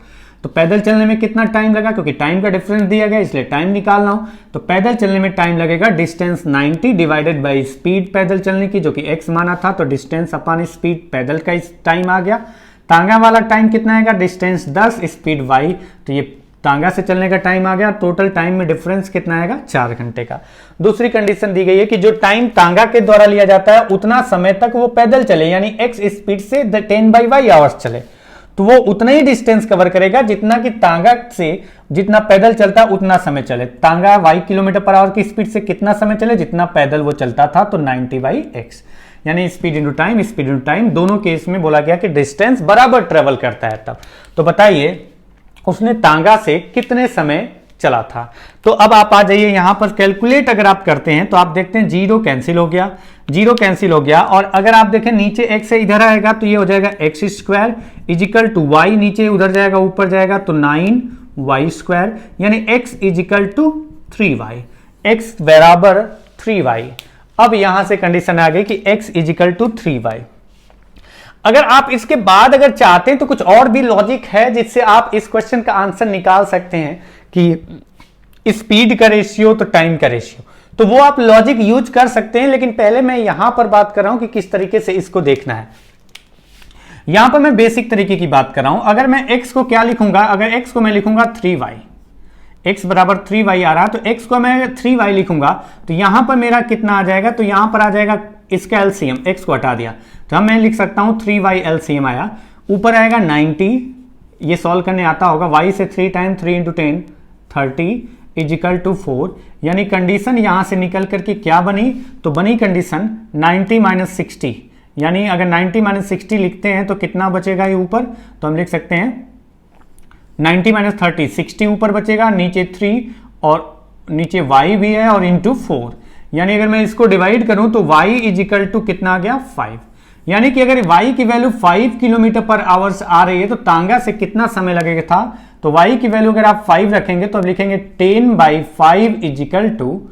तो पैदल चलने में कितना टाइम लगा, क्योंकि टाइम का डिफरेंस दिया गया इसलिए टाइम निकालना हो, तो पैदल चलने में टाइम लगेगा डिस्टेंस 90 डिवाइडेड बाय स्पीड पैदल चलने की, जो कि x माना था, तो डिस्टेंस अपॉन स्पीड पैदल का टाइम आ गया। तांगा वाला टाइम कितना आएगा, डिस्टेंस 10, स्पीड y, तो ये तांगा से चलने का टाइम आ गया। टोटल टाइम में डिफरेंस कितना आएगा 4 घंटे का। दूसरी कंडीशन दी गई है कि जो टाइम तांगा के द्वारा लिया जाता है उतना समय तक वो पैदल चले, यानी x स्पीड से 10/y आवर्स चले, तो वो उतना ही डिस्टेंस कवर करेगा जितना कि तांगा से जितना पैदल चलता उतना समय चले। तांगा y किलोमीटर पर आवर की स्पीड से कितना समय चले जितना पैदल वो चलता था, तो 90/x, यानी स्पीड इनटू टाइम, दोनों केस में बोला गया कि डिस्टेंस बराबर ट्रेवल करता है तब। तो बताइए उसने तांगा से कितने समय चला था। तो अब आप आ जाइए यहां पर कैलकुलेट अगर आप करते हैं तो आप देखते हैं जीरो कैंसिल हो गया, जीरो कैंसिल हो गया, और अगर आप देखें नीचे x से इधर आएगा तो ये हो जाएगा x square is equal to y, नीचे उधर जाएगा ऊपर जाएगा तो 9y स्क्वायर, यानी x is equal to 3y, x बराबर 3y। अब यहां से कंडीशन आ गई कि x इजिकल टू 3y। अगर आप इसके बाद अगर चाहते हैं तो कुछ और भी लॉजिक है जिससे आप इस क्वेश्चन का आंसर निकाल सकते हैं कि स्पीड का रेशियो तो टाइम का रेशियो, तो वो आप लॉजिक यूज कर सकते हैं। लेकिन पहले मैं यहां पर बात कर रहा हूं कि किस तरीके से इसको देखना है। यहां पर मैं बेसिक तरीके की बात कर रहा हूं। अगर मैं x को क्या लिखूंगा, अगर x को मैं लिखूंगा 3y, x बराबर 3y आ रहा, तो x को मैं 3y लिखूंगा तो यहां पर मेरा कितना आ जाएगा, तो यहां पर आ जाएगा इसका एलसीएम, x को हटा दिया तो हम मैं लिख सकता हूं 3y एलसीएम आया, ऊपर आएगा 90, ये सॉल्व करने आता होगा, y से 3 टाइम 3 इंटू 10 30 इजिकल टू 4, यानी कंडीशन यहां से निकल करके क्या बनी, तो बनी कंडीशन 90 माइनस 60, यानी अगर 90 माइनस 60 लिखते हैं तो कितना बचेगा ये ऊपर, तो हम लिख सकते हैं 90 माइनस 30, 60 ऊपर बचेगा, नीचे 3 और नीचे y भी है और इंटू 4, यानी अगर मैं इसको डिवाइड करूं तो y इजिकल टू कितना आ गया 5, यानी कि अगर y की वैल्यू 5 किलोमीटर पर आवर्स आ रही है तो तांगा से कितना समय लगेगा था, तो y की वैल्यू अगर आप 5 रखेंगे तो अब लिखेंगे 10/5 is equal to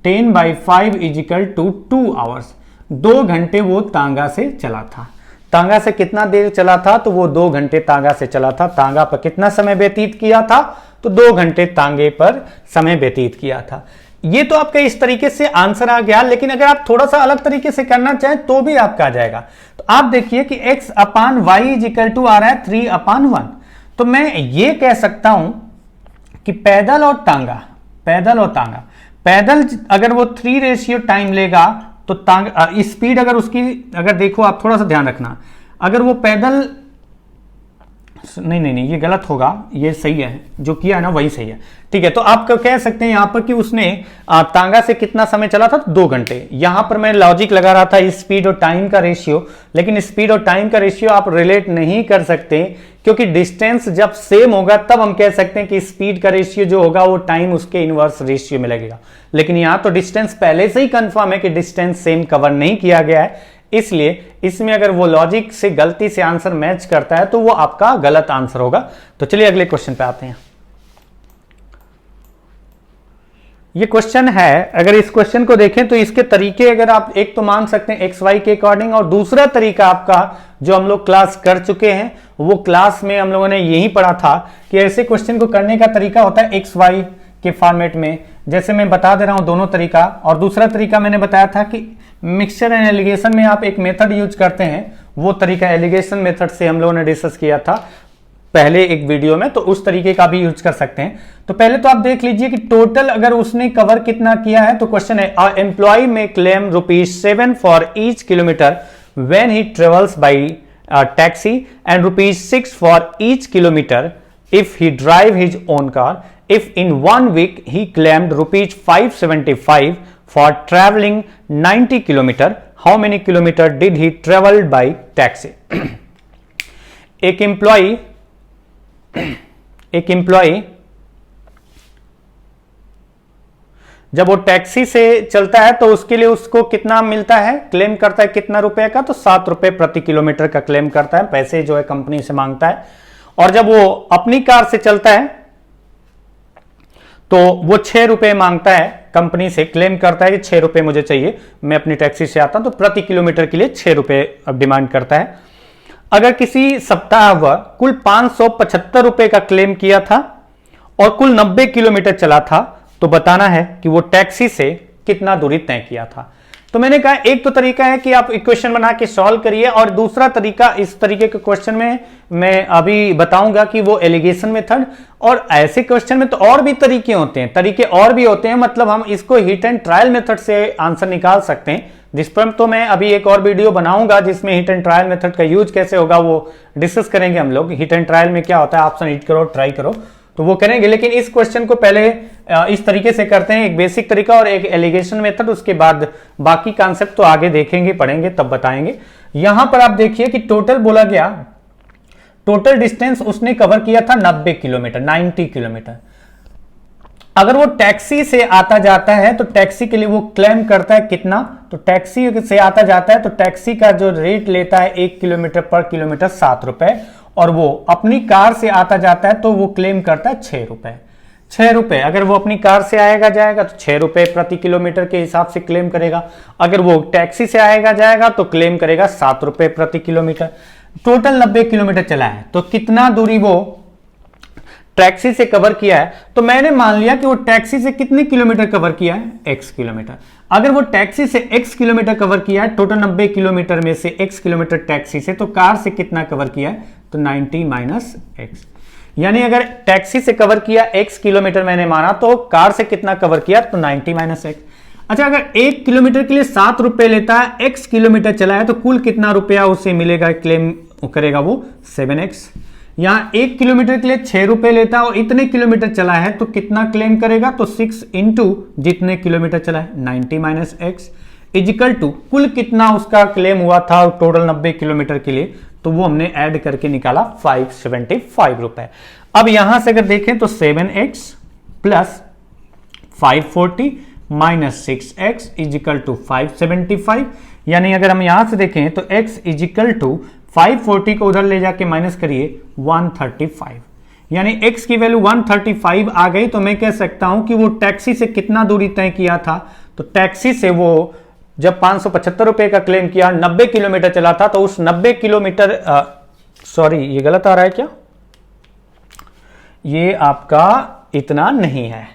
10/5 is equal to 2 hours, 2 घंटे वो तांगा से चला था। तांगा से कितना देर चला था, तो वो 2 घंटे तांगा से चला था। तांगा पर कितना समय व्यतीत किया था, तो 2 घंटे तांगे पर समय व्यतीत किया था। ये तो आपका इस तरीके से आंसर आ गया, लेकिन अगर आप थोड़ा सा अलग तरीके से करना चाहें तो भी आपका आ जाएगा। तो आप देखिए कि x upon Y is equal to आ रहा है 3/1, तो मैं ये कह सकता हूं कि पैदल और तांगा, पैदल अगर वो 3 रेशियो टाइम लेगा तो स्पीड अगर उसकी, अगर देखो आप थोड़ा सा ध्यान रखना, अगर वो पैदल, नहीं ये गलत होगा, ये सही है, जो किया है ना वही सही है, ठीक है। तो आप कह सकते हैं यहां पर कि उसने तांगा से कितना समय चला था, 2 घंटे। यहां पर मैं लॉजिक लगा रहा था स्पीड और टाइम का रेशियो, लेकिन स्पीड और टाइम का रेशियो आप रिलेट नहीं कर सकते, क्योंकि डिस्टेंस जब सेम होगा तब हम कह सकते हैं कि स्पीड का रेशियो जो होगा वो टाइम उसके इनवर्स रेशियो में लगेगा। लेकिन यहां तो डिस्टेंस पहले से ही कंफर्म है कि डिस्टेंस सेम कवर नहीं किया गया है, इसलिए इसमें अगर वो लॉजिक से गलती से आंसर मैच करता है तो वो आपका गलत आंसर होगा। तो चलिए अगले क्वेश्चन पे आते हैं। ये क्वेश्चन है, अगर इस क्वेश्चन को देखें तो इसके तरीके अगर आप एक तो मान सकते हैं एक्स वाई के अकॉर्डिंग, और दूसरा तरीका आपका जो हम लोग क्लास कर चुके हैं, वो क्लास में हम लोगों ने यही पढ़ा था कि ऐसे क्वेश्चन को करने का तरीका होता है एक्स वाई के फॉर्मेट में, जैसे मैं बता दे रहा हूं दोनों तरीका। और दूसरा तरीका मैंने बताया था कि मिक्सचर एंड एलिगेशन में आप एक मेथड यूज करते हैं, वो तरीका एलिगेशन मेथड से हम लोगों ने डिस्कस किया था पहले एक वीडियो में, तो उस तरीके का भी यूज कर सकते हैं। तो पहले तो आप देख लीजिए कि टोटल अगर उसने कवर कितना किया है, तो क्वेश्चन है एम्प्लॉय में claim ₹7 for each kilometre when he travels by taxi and ₹6 for each kilometre if he drive his own car. If in 1 week he claimed ₹575 for travelling 90 kilometre, how many kilometre did he travel by taxi. एक employee जब वो taxi से चलता है तो उसके लिए उसको कितना मिलता है, क्लेम करता है कितना रुपए का, तो ₹7 प्रति किलोमीटर का क्लेम करता है, पैसे जो है कंपनी से मांगता है। और जब वो अपनी कार से चलता है तो वो ₹6 मांगता है कंपनी से, क्लेम करता है कि ₹6 मुझे चाहिए, मैं अपनी टैक्सी से आता हूं, तो प्रति किलोमीटर के लिए ₹6 अब डिमांड करता है। अगर किसी सप्ताह वह कुल ₹575 का क्लेम किया था और कुल 90 किलोमीटर चला था, तो बताना है कि वो टैक्सी से कितना दूरी तय किया था। तो मैंने कहा एक तो तरीका है कि आप इक्वेशन बना के सॉल्व करिए, और दूसरा तरीका इस तरीके के क्वेश्चन में मैं अभी बताऊंगा कि वो एलिगेशन मेथड। और ऐसे क्वेश्चन में तो और भी तरीके होते हैं, मतलब हम इसको हिट एंड ट्रायल मेथड से आंसर निकाल सकते हैं, जिस पर तो मैं अभी एक और वीडियो बनाऊंगा जिसमें हिट एंड ट्रायल मेथड का यूज कैसे होगा वो डिस्कस करेंगे हम लोग। हिट एंड ट्रायल में क्या होता है, ऑप्शन हिट करो ट्राई करो, तो वो करेंगे। लेकिन इस क्वेश्चन को पहले इस तरीके से करते हैं, एक बेसिक तरीका और एक एलिगेशन मेथड, उसके बाद बाकी कॉन्सेप्ट तो आगे देखेंगे पढ़ेंगे तब बताएंगे। यहां पर आप देखिए कि टोटल बोला गया, टोटल डिस्टेंस उसने कवर किया था 90 किलोमीटर, 90 किलोमीटर। अगर वो टैक्सी से आता जाता है तो टैक्सी के लिए वो क्लेम करता है कितना, तो टैक्सी से आता जाता है तो टैक्सी का जो रेट लेता है 1 किलोमीटर पर किलोमीटर 7 रुपए, और वो अपनी कार से आता जाता है तो वो क्लेम करता है 6 रुपए। 6 रुपए अगर वो अपनी कार से आएगा जाएगा तो 6 रुपए प्रति किलोमीटर के हिसाब से क्लेम करेगा। अगर वो टैक्सी से आएगा जाएगा तो क्लेम करेगा 7 रुपए प्रति किलोमीटर। टोटल 90 किलोमीटर चला है, तो कितना दूरी वो टैक्सी से कवर किया है, तो मैंने मान लिया कि वो टैक्सी से कितने किलोमीटर कवर किया है, x किलोमीटर। अगर वो टैक्सी से x किलोमीटर कवर किया है, टोटल 90 किलोमीटर में से x किलोमीटर टैक्सी से, तो कार से कितना कवर किया है, तो 90 माइनस x। यानी अगर टैक्सी से कवर किया x किलोमीटर मैंने माना, तो कार से कितना कवर किया, तो 90 माइनस x। अच्छा, अगर 1 किलोमीटर के लिए 7 रुपए लेता है, x किलोमीटर चला है, तो कुल कितना रुपया उसे मिलेगा, क्लेम करेगा वो 7x। यहां 1 किलोमीटर के लिए 6 रुपए लेता है और इतने किलोमीटर चला है तो कितना क्लेम करेगा, तो 6 इंटू जितने किलोमीटर चला है 90 माइनस एक्स इजिकल टू कुल कितना उसका क्लेम हुआ था टोटल 90 किलोमीटर के लिए, तो वो हमने ऐड करके निकाला 575 रुपए। अब यहां से अगर देखें तो 7x plus 540 minus 6x is equal to 575, यानी अगर हम यहां से देखें तो x इजिकल टू 540 को उधर ले जाके माइनस करिए 135, यानी x की वैल्यू 135 आ गई। तो मैं कह सकता हूं कि वो टैक्सी से कितना दूरी तय किया था, तो टैक्सी से वो जब 575 रुपए का क्लेम किया 90 किलोमीटर चला था, तो उस 90 किलोमीटर सॉरी ये गलत आ रहा है क्या, ये आपका इतना नहीं है,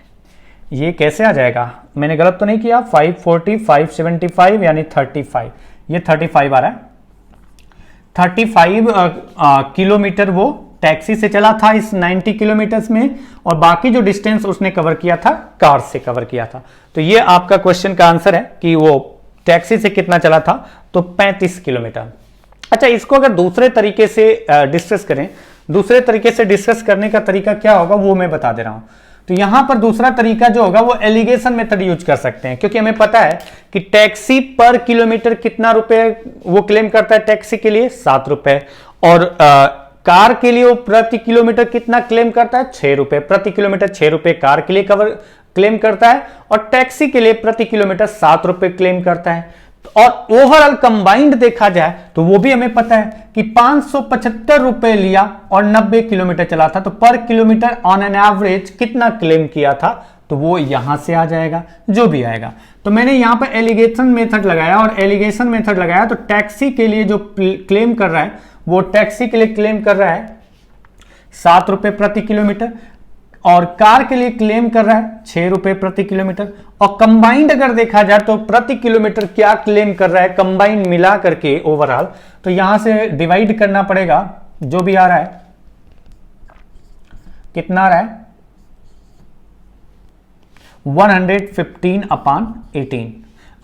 ये कैसे आ जाएगा, मैंने गलत तो नहीं किया, 540 575 यानी 35, ये 35 आ रहा है। 35 किलोमीटर वो टैक्सी से चला था इस 90 किलोमीटर्स में, और बाकी जो डिस्टेंस उसने कवर किया था कार से कवर किया था। तो ये आपका क्वेश्चन का आंसर है कि वो टैक्सी से कितना चला था, तो 35 किलोमीटर। अच्छा, इसको अगर दूसरे तरीके से डिस्कस करें, दूसरे तरीके से डिस्कस करने का तरीका क्या होगा वो मैं बता दे रहा हूं। तो यहां पर दूसरा तरीका जो होगा वो एलिगेशन मेथड यूज कर सकते हैं, क्योंकि हमें पता है कि टैक्सी पर किलोमीटर कितना रुपए वो क्लेम करता है, टैक्सी के लिए 7 रुपए, और कार के लिए वो प्रति किलोमीटर कितना क्लेम करता है, 6 रुपए प्रति किलोमीटर, 6 रुपए कार के लिए क्लेम करता है, और टैक्सी के लिए प्रति किलोमीटर 7 रुपए क्लेम करता है। और ओवरऑल कंबाइंड देखा जाए तो वो भी हमें पता है कि 575 रुपए लिया और 90 किलोमीटर चला था, तो पर किलोमीटर ऑन एन एवरेज कितना क्लेम किया था, तो वो यहां से आ जाएगा जो भी आएगा। तो मैंने यहां पर एलिगेशन मेथड लगाया, और एलिगेशन मेथड लगाया तो टैक्सी के लिए जो क्लेम कर रहा है वो टैक्सी के लिए क्लेम कर रहा है 7 रुपए प्रति किलोमीटर, और कार के लिए क्लेम कर रहा है 6 रुपए प्रति किलोमीटर, और कंबाइंड अगर देखा जाए तो प्रति किलोमीटर क्या क्लेम कर रहा है कंबाइंड मिला करके ओवरऑल, तो यहां से डिवाइड करना पड़ेगा, जो भी आ रहा है कितना आ रहा है 115/18।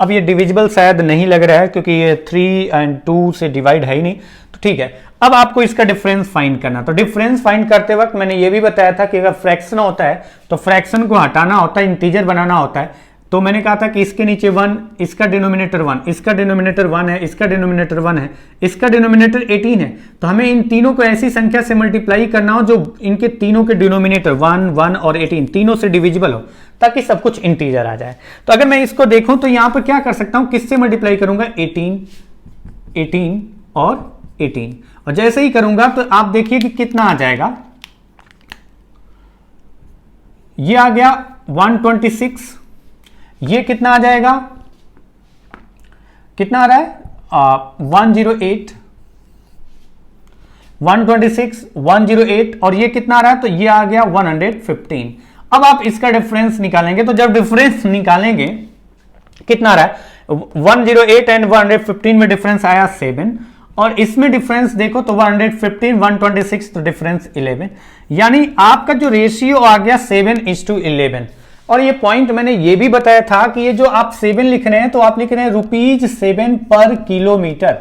अब ये डिविजिबल शायद नहीं लग रहा है क्योंकि ये 3 और 2 से डिवाइड है ही नहीं, तो ठीक है। अब आपको इसका डिफरेंस फाइंड करना, तो डिफरेंस फाइंड करते वक्त मैंने ये भी बताया था कि अगर फ्रैक्शन होता है तो फ्रैक्शन को हटाना होता है, इंटीजर बनाना होता है। तो मैंने कहा था कि इसके नीचे 1, इसका डिनोमिनेटर 1, इसका डिनोमिनेटर 1 है, इसका डिनोमिनेटर 1 है, इसका डिनोमिनेटर 18 है। तो हमें इन तीनों को ऐसी संख्या से मल्टीप्लाई करना हो जो इनके तीनों के डिनोमिनेटर 1, 1 और 18 तीनों से डिविजिबल हो, ताकि सब कुछ इंटीजर आ जाए। तो अगर मैं इसको देखूं तो यहां पर क्या कर सकता हूं, किससे मल्टीप्लाई करूंगा, 18, 18 और 18, और जैसे ही करूंगा तो आप देखिए कि कितना आ जाएगा, ये आ गया 126, ये कितना आ जाएगा, कितना आ रहा है 108, 126, 108, और ये कितना आ रहा है, तो ये आ गया 115। अब आप इसका डिफरेंस निकालेंगे, तो जब डिफरेंस निकालेंगे कितना आ रहा है, 108 एंड 115 में डिफरेंस आया 7, और इसमें डिफरेंस देखो तो 115, 126, तो डिफरेंस 11, यानी आपका जो रेशियो आ गया 7:11। और ये पॉइंट मैंने ये भी बताया था कि ये जो आप 7 लिख रहे हैं तो आप लिख रहे हैं ₹7 पर किलोमीटर,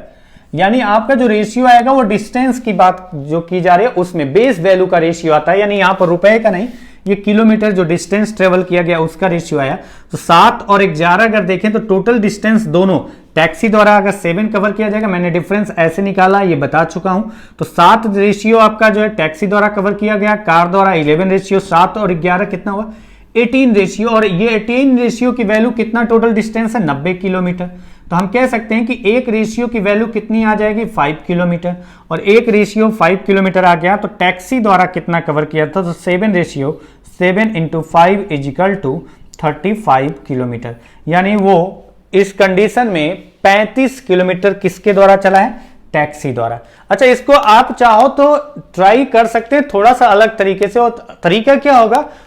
यानी आपका जो रेशियो आएगा वो डिस्टेंस की बात जो की जा रही है उसमें बेस वैल्यू का रेशियो आता है, यानी यहां पर रुपए का नहीं, ये किलोमीटर जो डिस्टेंस ट्रेवल किया गया उसका रेशियो आया। तो 7 और 11 अगर देखें तो टोटल डिस्टेंस दोनों टैक्सी द्वारा अगर 7 कवर किया जाएगा, मैंने डिफरेंस ऐसे निकाला, ये बता चुका हूं। तो 7 रेशियो आपका जो है टैक्सी द्वारा कवर किया गया, कार द्वारा 11 रेशियो, 7 और 11 कितना हुआ 18 रेशियो, और ये 18 रेशियो की वैल्यू कितना टोटल डिस्टेंस है, 90 किलोमीटर। तो हम कह सकते हैं कि एक रेशियो की वैल्यू कितनी आ जाएगी, 5 किलोमीटर, और एक रेशियो 5 किलोमीटर आ गया तो टैक्सी द्वारा कितना कवर किया था, तो 7 into 5 is equal to 35 kilometre. यानी वो इस कंडीशन में 35 किलोमीटर किसके द्वारा चला है, टैक्सी द्वारा। अच्छा, इसको आप चाहो तो ट्राई कर सकते हैं थोड़ा सा अलग तरीके से, और तरीका क्या होगा,